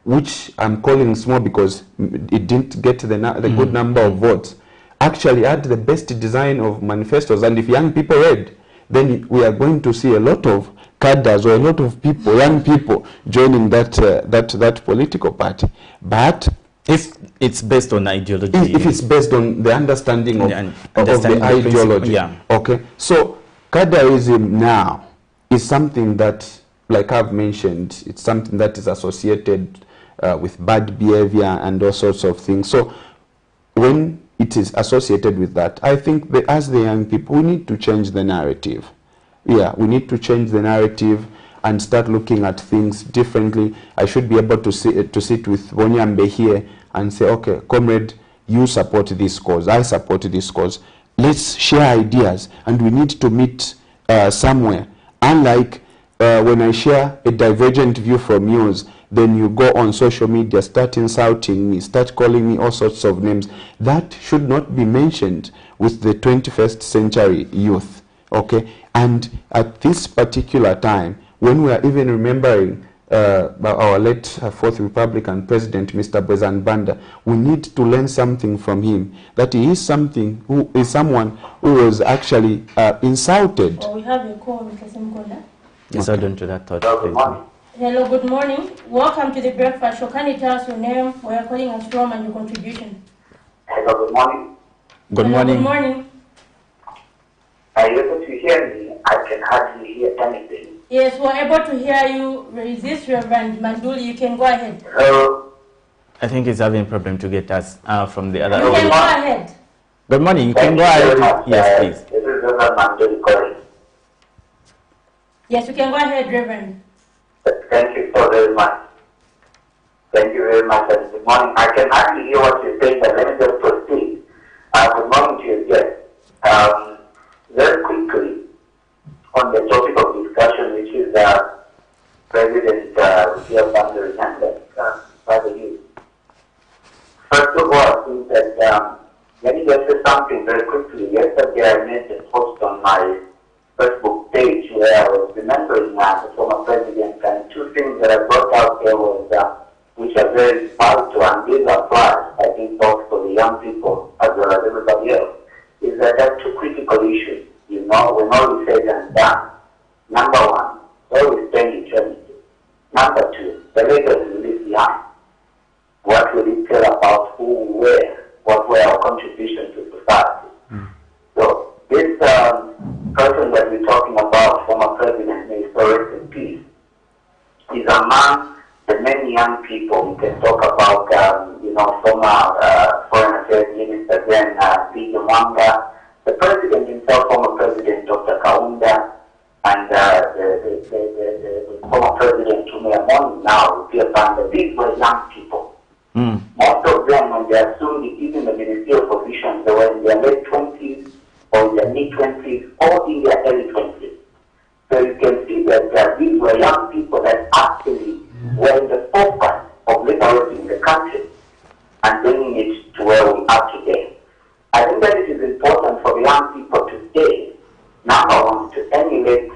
which I'm calling small because it didn't get the good number of votes, actually had the best design of manifestos. And if young people read, then we are going to see a lot of cadres or a lot of people, young people, joining that political party. But if it's based on ideology, if it's based on the understanding of the ideology, okay. So cadreism now is something that, like I've mentioned, it's something that is associated with bad behavior and all sorts of things. So when it is associated with that, I think that as the young people, we need to change the narrative. Yeah, we need to change the narrative and start looking at things differently. I should be able to sit with Bonyambe here and say, okay, comrade, you support this cause, I support this cause. let's share ideas, and we need to meet somewhere. Unlike when I share a divergent view from yours, then you go on social media, start insulting me, start calling me all sorts of names. That should not be mentioned with the 21st century youth, okay? And at this particular time, when we are even remembering our late Fourth Republican President, Mr. Bwezan Banda, we need to learn something from him, that he is someone who was actually insulted. Oh, we have a call, Mr. Simkola. Yes, hold on to that thought, please. Hello, good morning. Welcome to the breakfast show. Can you tell us your name, where you're calling us from, and your contribution? Hello, good morning. Good Hello, morning. Good morning. Are you able to hear me? I can hardly hear anything. Yes, we're able to hear you. Is this Reverend Manduli? You can go ahead. Hello. I think he's having a problem to get us from the other. You can go ahead. Good morning. You can go ahead. Yes, please. This is Reverend Manduli calling. Yes, you can go ahead, Reverend. Thank you so very much. Thank you very much. And good morning. I can hardly hear what you're saying, but let me just proceed. Good morning to you, yes. Very quickly, on the topic of discussion, which is President Pierre Bander's by the youth. First of all, I think that let me just say something very quickly. Yesterday, I made a post on my Facebook page where I was remembering the former president, and two things that I brought out there was which are very vital, and these apply, I think, both for the young people as well as everybody else, is that there are two critical issues. You know, when all is said and done, number one, where we spend eternity. Number two, the legacy we leave behind. What will it tell about who we were? What were our contributions to society? So this person that we're talking about, former president, may so rest in peace, is among the many young people. We can talk about, former Foreign Affairs Minister then, P. Mwanga, the president himself, former President Dr. Kaunda, and the former President Tumia now, Pierre Banda. These were young people. Most of them, when they assumed even the ministerial positions, they were in their late 20s or in their mid-20s or in their early 20s. So you can see that these were young people that actually were in the forefront of liberating the country and bringing it to where we are today. I think that it is important for the young people today, number one, to emulate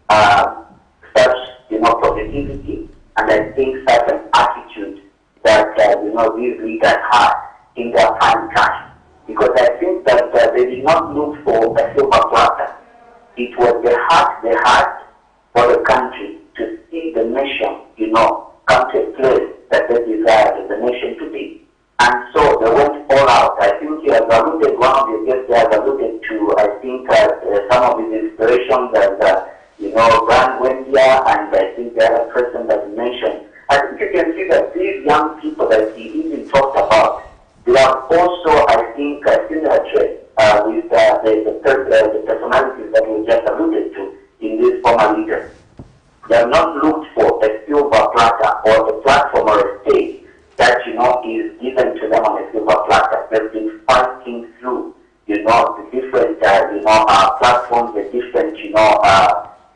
such, positivity, and I think such an attitude that, these leaders had in their prime time. Because I think that they did not look for a silver platter. It was the heart they had for the country to see the nation, come to a place that they desired the nation to be. And so they went all out. I think he has alluded, one of the guests has alluded to, I think, some of his inspirations as, Brian Wendia, and I think the other person that he mentioned. I think you can see that these young people that he even talked about, they have also, I think, similar traits with the personalities that we just alluded to in these former leaders. They have not looked for a silver platter or a platform or a stage that, is given to them on a silver platter. They've been fighting through, the different, platforms, the different,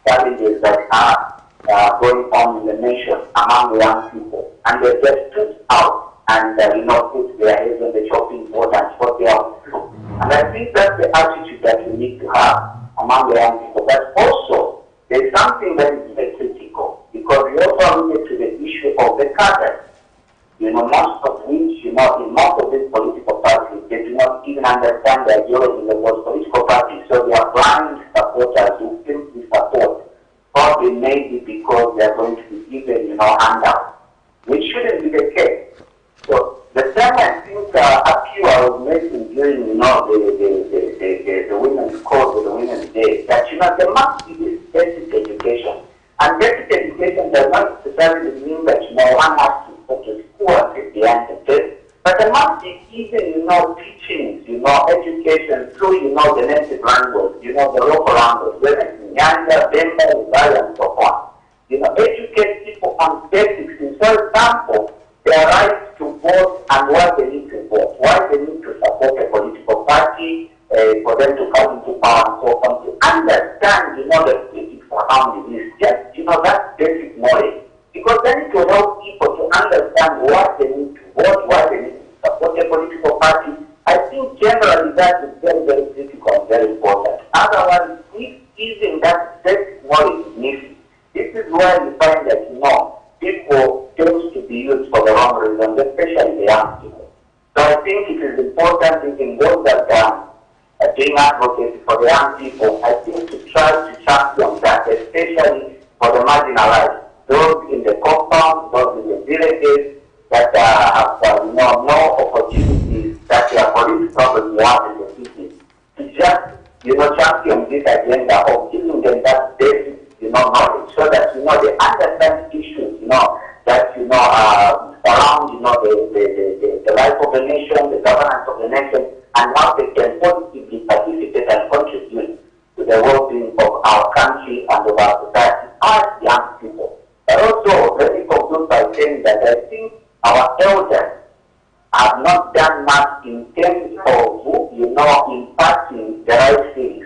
challenges that are going on in the nation among the young people. And they just stood out and, put their heads on the chopping board and fought their way through. And I think that's the attitude that we need to have among the young people. But also, there's something that is very critical, because we also alluded to the issue of the cadres. Most of which, in most of these political parties, they do not even understand the ideology of those political parties. So they are blind supporters who simply support, probably maybe because they are going to be given, handouts, which shouldn't be the case. So the same, I think, appeal I was making during, the Women's Cause or the Women's Day, that, there must be this basic education. And basic education does not necessarily mean that, one has to go to school and sit behind the desk, but there must be even, teachings, education through, the native language, the local language, whether it's Nyanja, Bemba, Uganda, and so on. Educate people on basics. For example, their rights to vote and why they need to vote, why they need to support a political party, for them to come into power and so on, to understand, the politics around this, just, that basic knowledge. Because then it will help people to understand what they need to vote, why they need to support a political party. I think generally that is very, very critical and very important. Otherwise, if even that basic knowledge is missing, this is where you find that, people tend to be used for the wrong reasons, especially the young people. So I think it is important in those that are doing advocacy for the young people, I think to try to champion that, especially for the marginalized, those in the compound, those in the villages that have no opportunities that their police probably have in the cities. To just, champion this agenda of giving them that basic, knowledge so that, they understand issues, that, around, the life of the nation, the governance of the nation, and how they can positively participate and contribute to the well-being of our country and of our society as young people. But also, let me conclude by saying that I think our elders have not done much in terms of, impacting the right things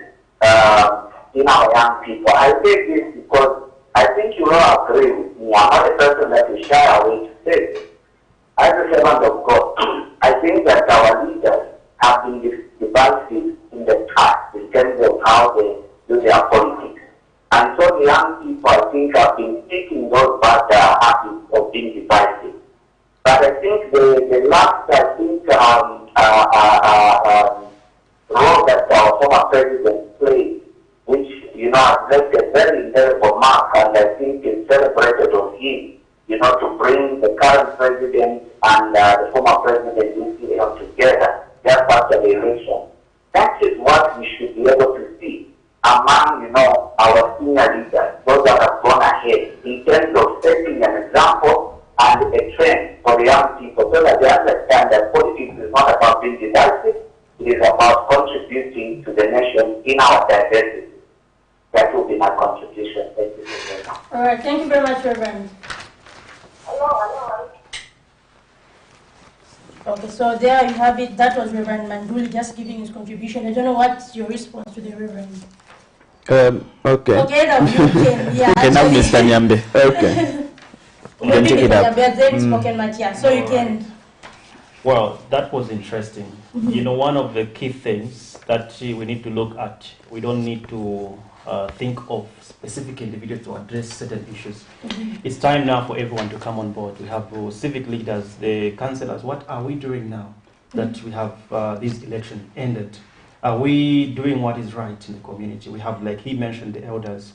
in our young people. I say this because I think you will agree with me. I'm not a person that is shy away to say this. As a servant of God, I think that our leaders have been divisive in the past in terms of how they do their politics. And so the young people, I think, have been taking those bad habits of being divisive. But I think the last, role that our former president played, which, has left a very indelible mark, and I think is celebrated of him, to bring the current president and the former president together, just after the election. That is what we should be able to see among, our senior leaders, those that have gone ahead, in terms of setting an example and a trend for the young people, so that they understand that politics is not about being divisive, it is about contributing to the nation in our diversity. That will be my contribution. Thank you very much. All right, thank you very much, Reverend. Okay, so there you have it. That was Reverend Manduli just giving his contribution. I don't know what's your response to the Reverend. Okay. Okay, now you can. Yeah, Okay, now Mr. Nyambe. Okay. You can take it up. Spoken much, yeah. So you can. Well, that was interesting. One of the key things that we need to look at, we don't need to think of specific individuals to address certain issues. It's time now for everyone to come on board. We have civic leaders, the councillors. What are we doing now that we have this election ended? Are we doing what is right in the community? We have, like he mentioned, the elders.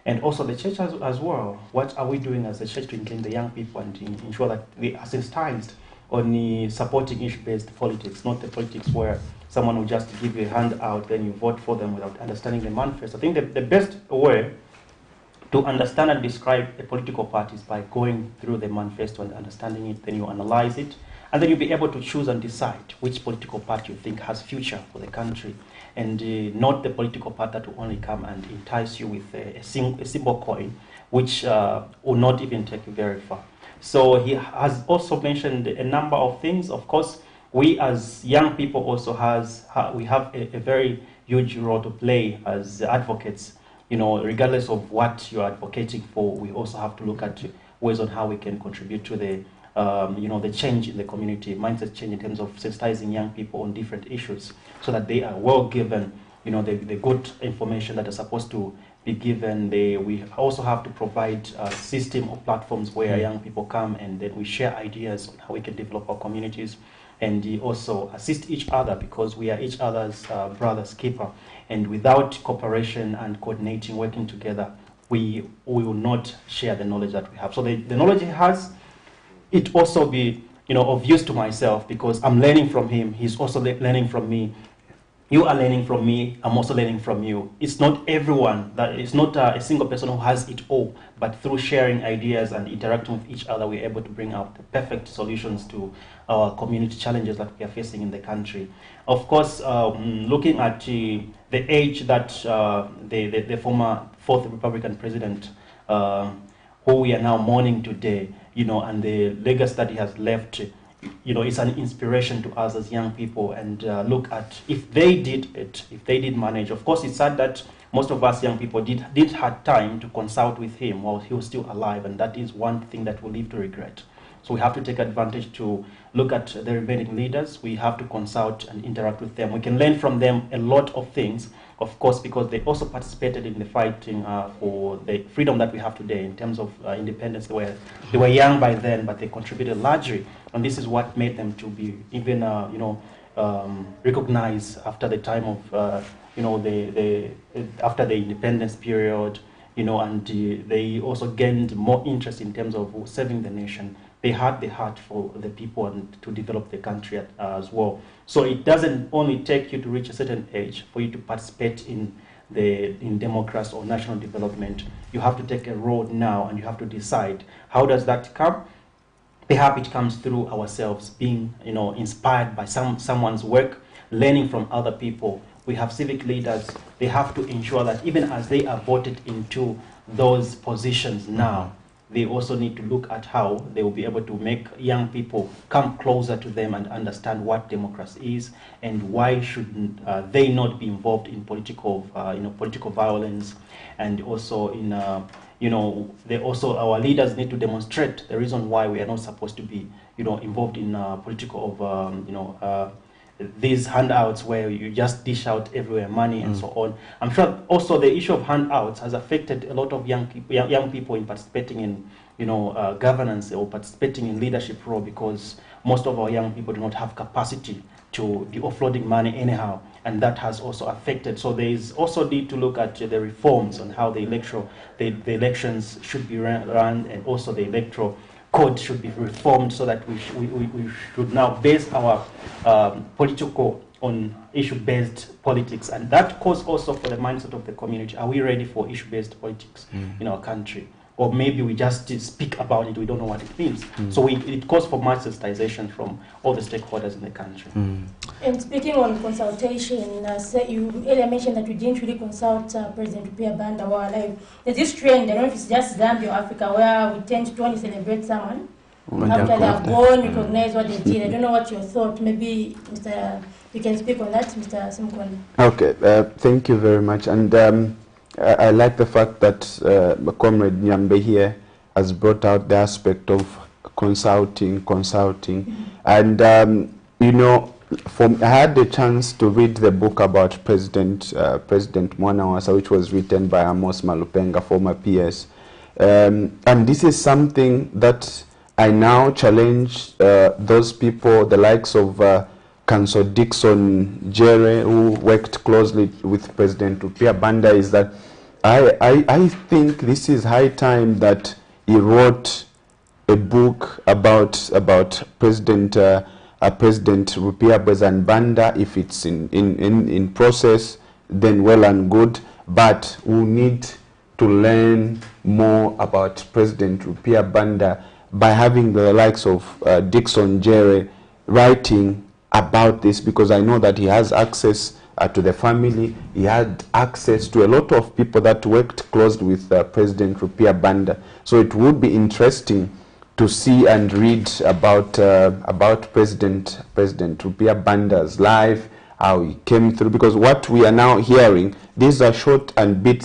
And also the church as well. What are we doing as a church to include the young people and to ensure that we are sensitized on the supporting issue-based politics, not the politics where someone will just give you a handout, then you vote for them without understanding the manifesto. I think the best way to understand and describe a political party is by going through the manifesto and understanding it, then you analyze it, and then you'll be able to choose and decide which political party you think has future for the country, and not the political party that will only come and entice you with a simple coin, which will not even take you very far. So he has also mentioned a number of things. Of course, we as young people also we have a very huge role to play as advocates. Regardless of what you're advocating for, we also have to look at ways on how we can contribute to the the change in the community, mindset change in terms of sensitizing young people on different issues, so that they are well given, the good information that are supposed to be given. We also have to provide a system of platforms where young people come and then we share ideas on how we can develop our communities, and also assist each other, because we are each other's brother's keeper. And without cooperation and coordinating, working together, we will not share the knowledge that we have. So the knowledge he has, it also be of use to myself, because I'm learning from him. He's also learning from me. You are learning from me. I'm also learning from you. It's not everyone, it's not a single person who has it all, but through sharing ideas and interacting with each other, we're able to bring out the perfect solutions to our community challenges that we are facing in the country. Of course, looking at the age that the former Fourth Republican President, who we are now mourning today, and the legacy that he has left, it's an inspiration to us as young people, and look at if they did it, if they did manage. Of course, it's sad that most of us young people did have time to consult with him while he was still alive, and that is one thing that we live to regret. So we have to take advantage to look at the remaining leaders. We have to consult and interact with them. We can learn from them a lot of things, of course, because they also participated in the fighting for the freedom that we have today in terms of independence. They were young by then, but they contributed largely, and this is what made them to be even recognized after the time of after the independence period, and they also gained more interest in terms of serving the nation. They had the heart for the people and to develop the country as well. So it doesn't only take you to reach a certain age for you to participate in democracy or national development. You have to take a road now, and you have to decide, how does that come? Perhaps it comes through ourselves, being inspired by someone's work, learning from other people. We have civic leaders. They have to ensure that even as they are voted into those positions now, they also need to look at how they will be able to make young people come closer to them and understand what democracy is, and why should they not be involved in political violence, and also in our leaders need to demonstrate the reason why we are not supposed to be involved in political these handouts where you just dish out everywhere money and so on. I'm sure also the issue of handouts has affected a lot of young people in participating in governance or participating in leadership role, because most of our young people do not have capacity to be offloading money anyhow, and that has also affected. So there is also need to look at the reforms on how the elections should be run, and also the electoral code should be reformed, so that we should now base our political on issue-based politics, and that calls also for the mindset of the community. Are we ready for issue-based politics in our country? Or maybe we just speak about it, we don't know what it means. So it calls for much sensitization from all the stakeholders in the country. And speaking on consultation, you earlier mentioned that we didn't really consult President Rupiah Banda while alive. There's this trend, I don't know if it's just Zambia or Africa, where we tend to only celebrate someone after they're born, recognize what they did. I don't know what your thought. Maybe, you can speak on that, Mr. Simkwani. Okay, thank you very much. And I like the fact that Comrade Nyambe here has brought out the aspect of consulting. And, I had the chance to read the book about President Mwanawasa, which was written by Amos Malupenga, former PS. And this is something that I now challenge those people, the likes of Council Dixon Jere, who worked closely with President Rupiah Banda, is that I think this is high time that he wrote a book about President Rupiah Banda. If it's in process, then well and good. But we need to learn more about President Rupiah Banda by having the likes of Dixon Jere writing about this, because I know that he has access to the family. He had access to a lot of people that worked closely with President Rupiah Banda. So it would be interesting to see and read about President Rupiah Banda's life, how he came through. Because what we are now hearing, these are short and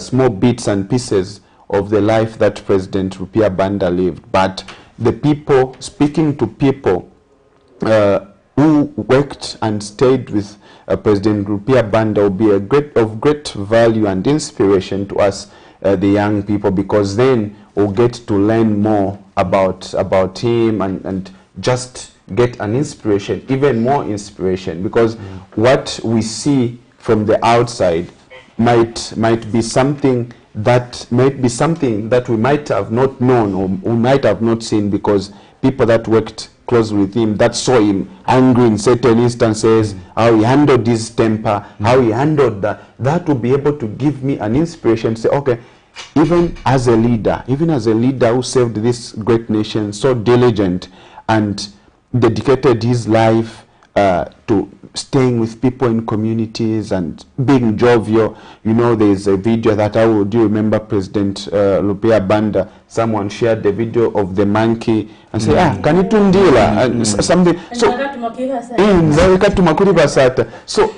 small bits and pieces of the life that President Rupiah Banda lived. But the people, speaking to people who worked and stayed with President Rupiah Banda, will be of great value and inspiration to us, the young people, because then we'll get to learn more about him and just get an inspiration, even more inspiration, because what we see from the outside might be something that we might have not known, or we might have not seen, because people that worked close with him, that saw him angry in certain instances, how he handled his temper, how he handled that will be able to give me an inspiration to say, okay, even as a leader who served this great nation, so diligent and dedicated his life to staying with people in communities and being jovial. You know, there's a video that do you remember President Lupia Banda? Someone shared the video of the monkey and say, can you tundila? And something. So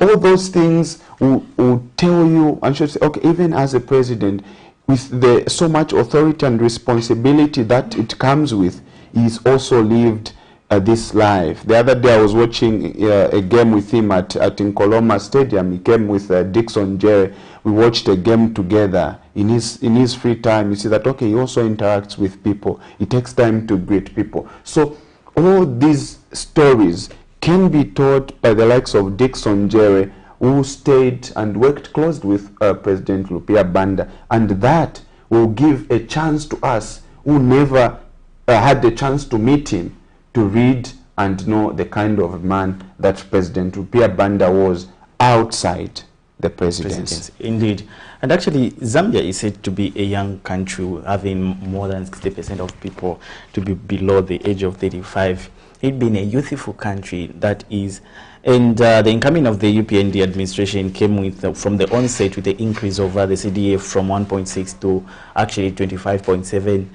all those things will tell you and should say, okay, even as a president, with so much authority and responsibility that it comes with, he's also lived this life. The other day I was watching a game with him at Nkoloma Stadium. He came with Dixon Jerry. We watched a game together. In his free time, you see that, okay, he also interacts with people. He takes time to greet people. So all these stories can be told by the likes of Dixon Jerry, who stayed and worked closely with President Lupia Banda, and that will give a chance to us who never had the chance to meet him to read and know the kind of man that President Lupia Banda was outside the presidency. Indeed. And actually, Zambia is said to be a young country, having more than 60% of people to be below the age of 35. It being a youthful country that is, and the incoming of the UPND administration came with, from the onset, with the increase of the CDF from 1.6 to actually 25.7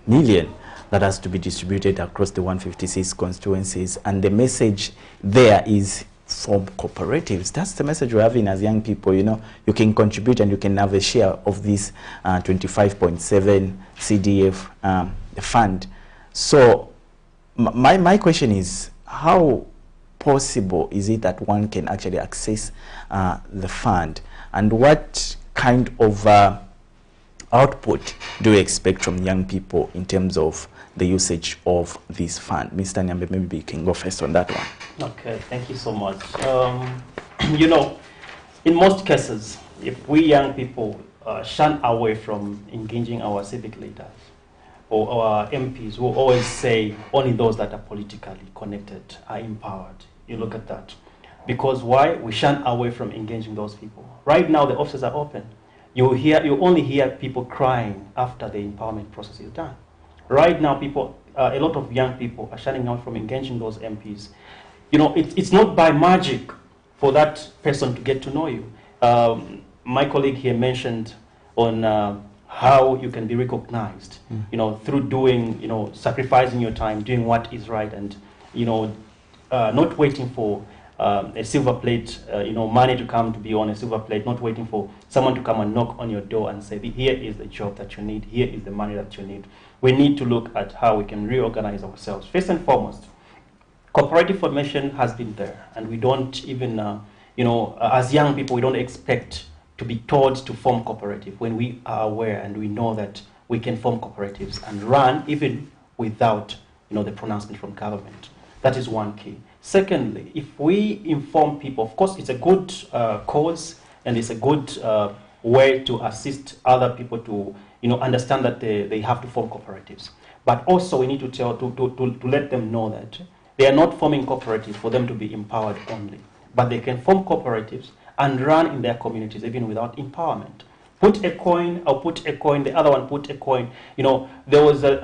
million that has to be distributed across the 156 constituencies. And the message there is form cooperatives. That's the message we're having as young people. You know, you can contribute and you can have a share of this 25.7 CDF fund. So my question is, how possible is it that one can actually access the fund, and what kind of output do you expect from young people in terms of the usage of this fund? Mr. Nyambe, maybe you can go first on that one. Okay, thank you so much. You know, in most cases, if we young people shun away from engaging our civic leaders or our MPs, who always say only those that are politically connected are empowered. You look at that. Because why? We shun away from engaging those people. Right now, the offices are open. You only hear people crying after the empowerment process is done. Right now, a lot of young people are shunning out from engaging those MPs. You know, it's not by magic for that person to get to know you. My colleague here mentioned on how you can be recognized, you know, through doing, you know, sacrificing your time, doing what is right, and, you know, not waiting for a silver plate, you know, money to come to be on a silver plate, not waiting for someone to come and knock on your door and say, here is the job that you need, here is the money that you need. We need to look at how we can reorganize ourselves. First and foremost, cooperative formation has been there, and we don't even, you know, as young people, we don't expect to be told to form cooperative when we are aware and we know that we can form cooperatives and run even without, you know, the pronouncement from government. That is one key. Secondly, if we inform people, of course, it's a good cause, and it's a good way to assist other people to, you know, understand that they have to form cooperatives. But also, we need to let them know that they are not forming cooperatives for them to be empowered only, but they can form cooperatives and run in their communities even without empowerment. Put a coin, I'll put a coin, the other one put a coin. You know, there was a,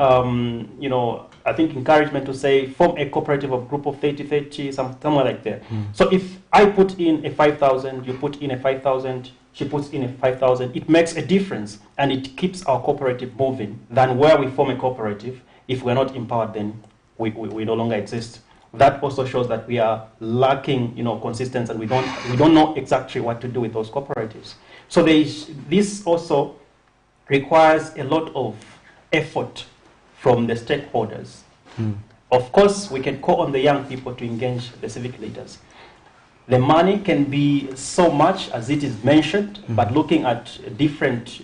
you know, I think encouragement to say, form a cooperative of group of 30, somewhere like that. So if I put in a 5,000, you put in a 5,000, she puts in a 5,000, it makes a difference, and it keeps our cooperative moving than where we form a cooperative. If we're not empowered, then we no longer exist. That also shows that we are lacking, you know, consistency, and we don't know exactly what to do with those cooperatives. So this also requires a lot of effort from the stakeholders. Of course, we can call on the young people to engage the civic leaders. The money can be so much as it is mentioned, but looking at different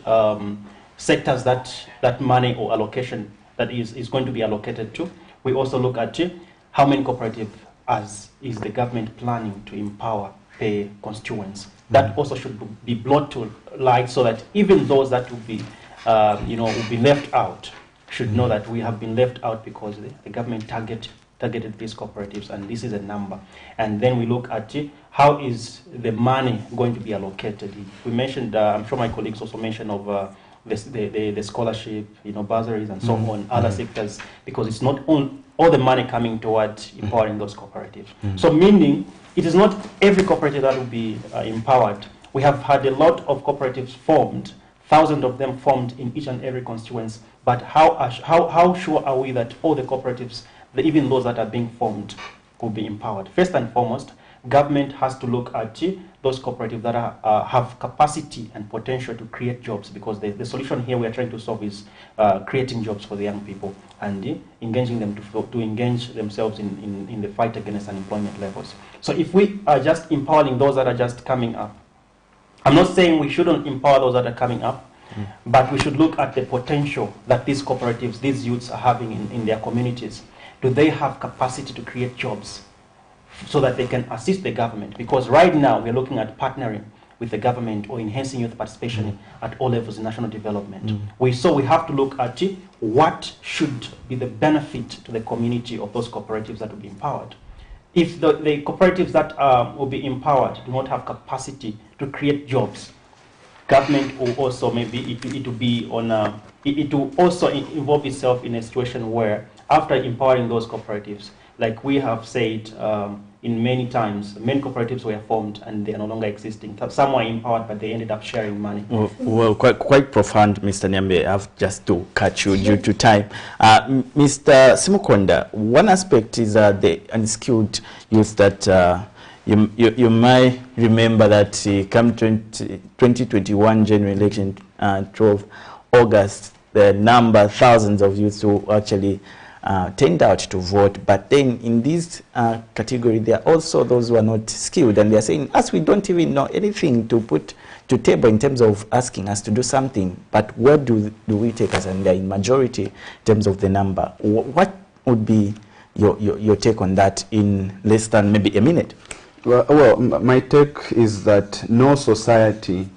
sectors that money or allocation that is going to be allocated to, we also look at how many cooperatives is the government planning to empower per constituents. That also should be brought to light, so that even those that will be, you know, will be left out should know that we have been left out because the government targeted these cooperatives, and this is a number. And then we look at how is the money going to be allocated. We mentioned, I'm sure my colleagues also mentioned of the scholarship, bursaries and so on, other sectors, because it's not all the money coming towards empowering those cooperatives. So meaning, it is not every cooperative that will be empowered. We have had a lot of cooperatives formed, thousands of them formed in each and every constituency, but how sure are we that all the cooperatives, even those that are being formed, will be empowered? First and foremost, government has to look at those cooperatives that have capacity and potential to create jobs, because the solution here we are trying to solve is creating jobs for the young people and engaging them to engage themselves in the fight against unemployment levels. So if we are just empowering those that are just coming up, I'm not saying we shouldn't empower those that are coming up, but we should look at the potential that these cooperatives, these youths are having in their communities. Do they have capacity to create jobs so that they can assist the government? Because right now we're looking at partnering with the government or enhancing youth participation at all levels in national development. So we have to look at what should be the benefit to the community of those cooperatives that will be empowered. If the cooperatives that will be empowered do not have capacity to create jobs, government will also maybe it will be on it will also involve itself in a situation where after empowering those cooperatives, like we have said in many times, many cooperatives were formed and they are no longer existing. Some were empowered, but they ended up sharing money. Well, quite profound, Mr. Nyambe. I have just to catch you due to time. Mr. Simukonda, one aspect is the unskilled youth that you might remember that come 2021 general election, 12 August, the number, thousands of youths who actually turned out to vote. But then in this category, there are also those who are not skilled, and they are saying, as we don't even know anything to put to table in terms of asking us to do something, but where do we take us? And they're in majority in terms of the number. What would be your take on that in less than maybe a minute? Well, my take is that no society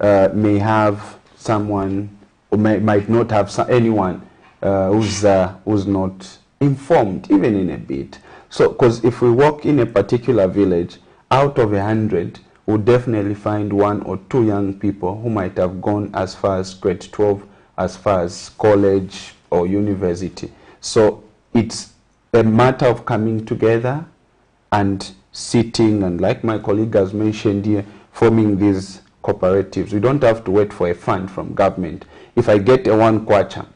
may have someone, or might not have anyone who's not informed, even in a bit. So, because if we walk in a particular village, out of 100, we'll definitely find 1 or 2 young people who might have gone as far as grade 12, as far as college or university. So it's a matter of coming together and sitting, and like my colleague has mentioned here, forming these cooperatives. We don't have to wait for a fund from government. If I get a 1 kwacha,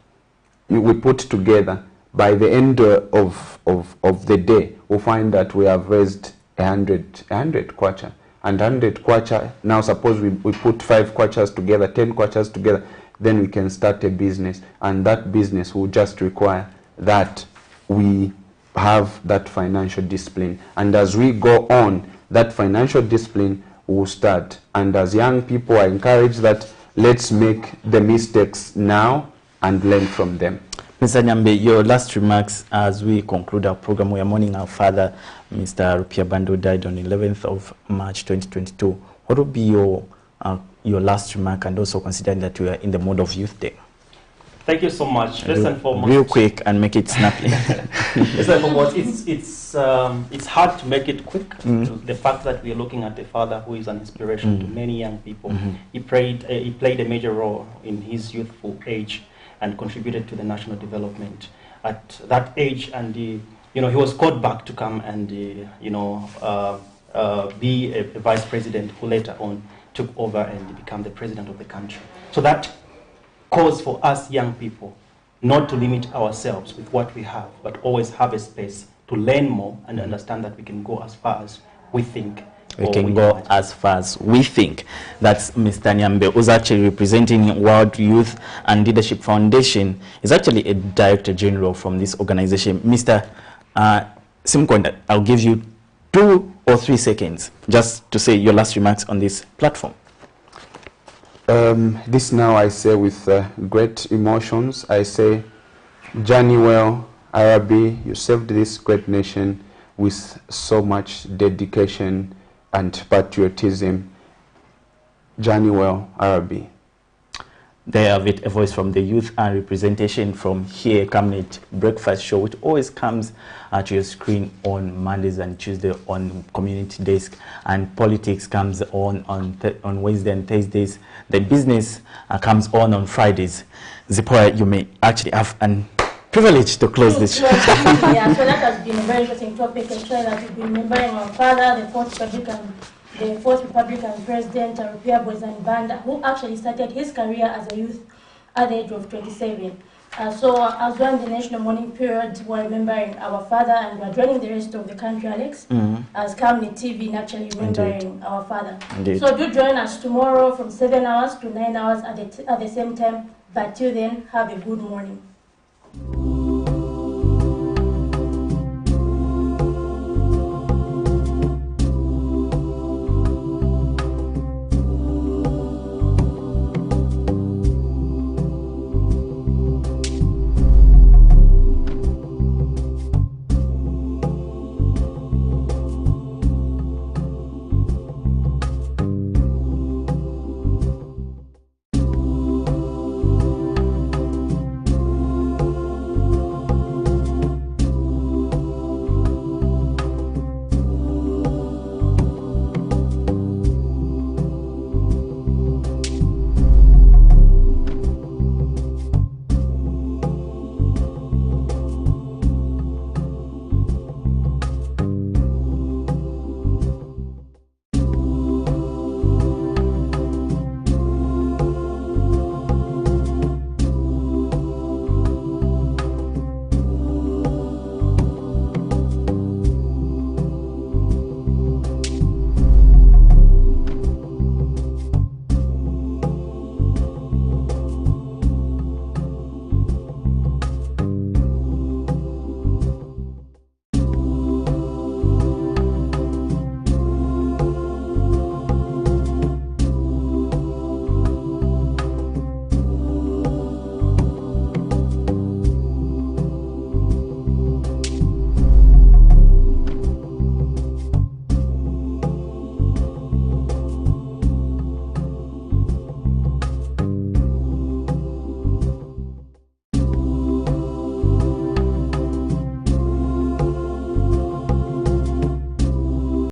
we put together, by the end of the day, we'll find that we have raised 100 kwacha. And 100 kwacha, now suppose we put 5 kwachas together, 10 kwachas together, then we can start a business. And that business will just require that we have that financial discipline. And as we go on, that financial discipline will start. And as young people, I encourage that let's make the mistakes now and learn from them. Mr. Nyambe, your last remarks as we conclude our program. We are mourning our father, Mr. Rupia Bando, died on 11th of March 2022. What would be your last remark, and also considering that we are in the mode of Youth Day? Thank you so much. First and foremost, real quick and make it snappy. First and foremost, it's hard to make it quick. The fact that we are looking at a father who is an inspiration to many young people. He played a major role in his youthful age and contributed to the national development at that age. And he was called back to come and be a vice president, who later on took over and became the president of the country. So that calls for us young people not to limit ourselves with what we have, but always have a space to learn more and understand that we can go as far as we think. We can go as far as we think. That's Mr. Nyambe, who's actually representing World Youth and Leadership Foundation. He's actually a Director General from this organization. Mr. Simkonda, I'll give you 2 or 3 seconds just to say your last remarks on this platform. This now I say with great emotions. I say, journey well, Arabi, you served this great nation with so much dedication and patriotism. Journey well, Arabi. There have it, a voice from the youth and representation from here, Camnet Breakfast Show, which always comes to your screen on Mondays and Tuesday on Community Desk, and politics comes on Wednesday and Thursdays. The business comes on Fridays. Zipporah, you may actually have an privilege to close this show. Yeah, so that has been a very interesting topic, actually, that we've been remembering our father, the fourth Republican President, Rupia Banda, who actually started his career as a youth at the age of 27. So as well in the national mourning period, we're remembering our father, and we're joining the rest of the country, Alex, as Camnet TV, actually remembering our father. Indeed. So do join us tomorrow from 7 hours to 9 hours at the same time. But till then, have a good morning.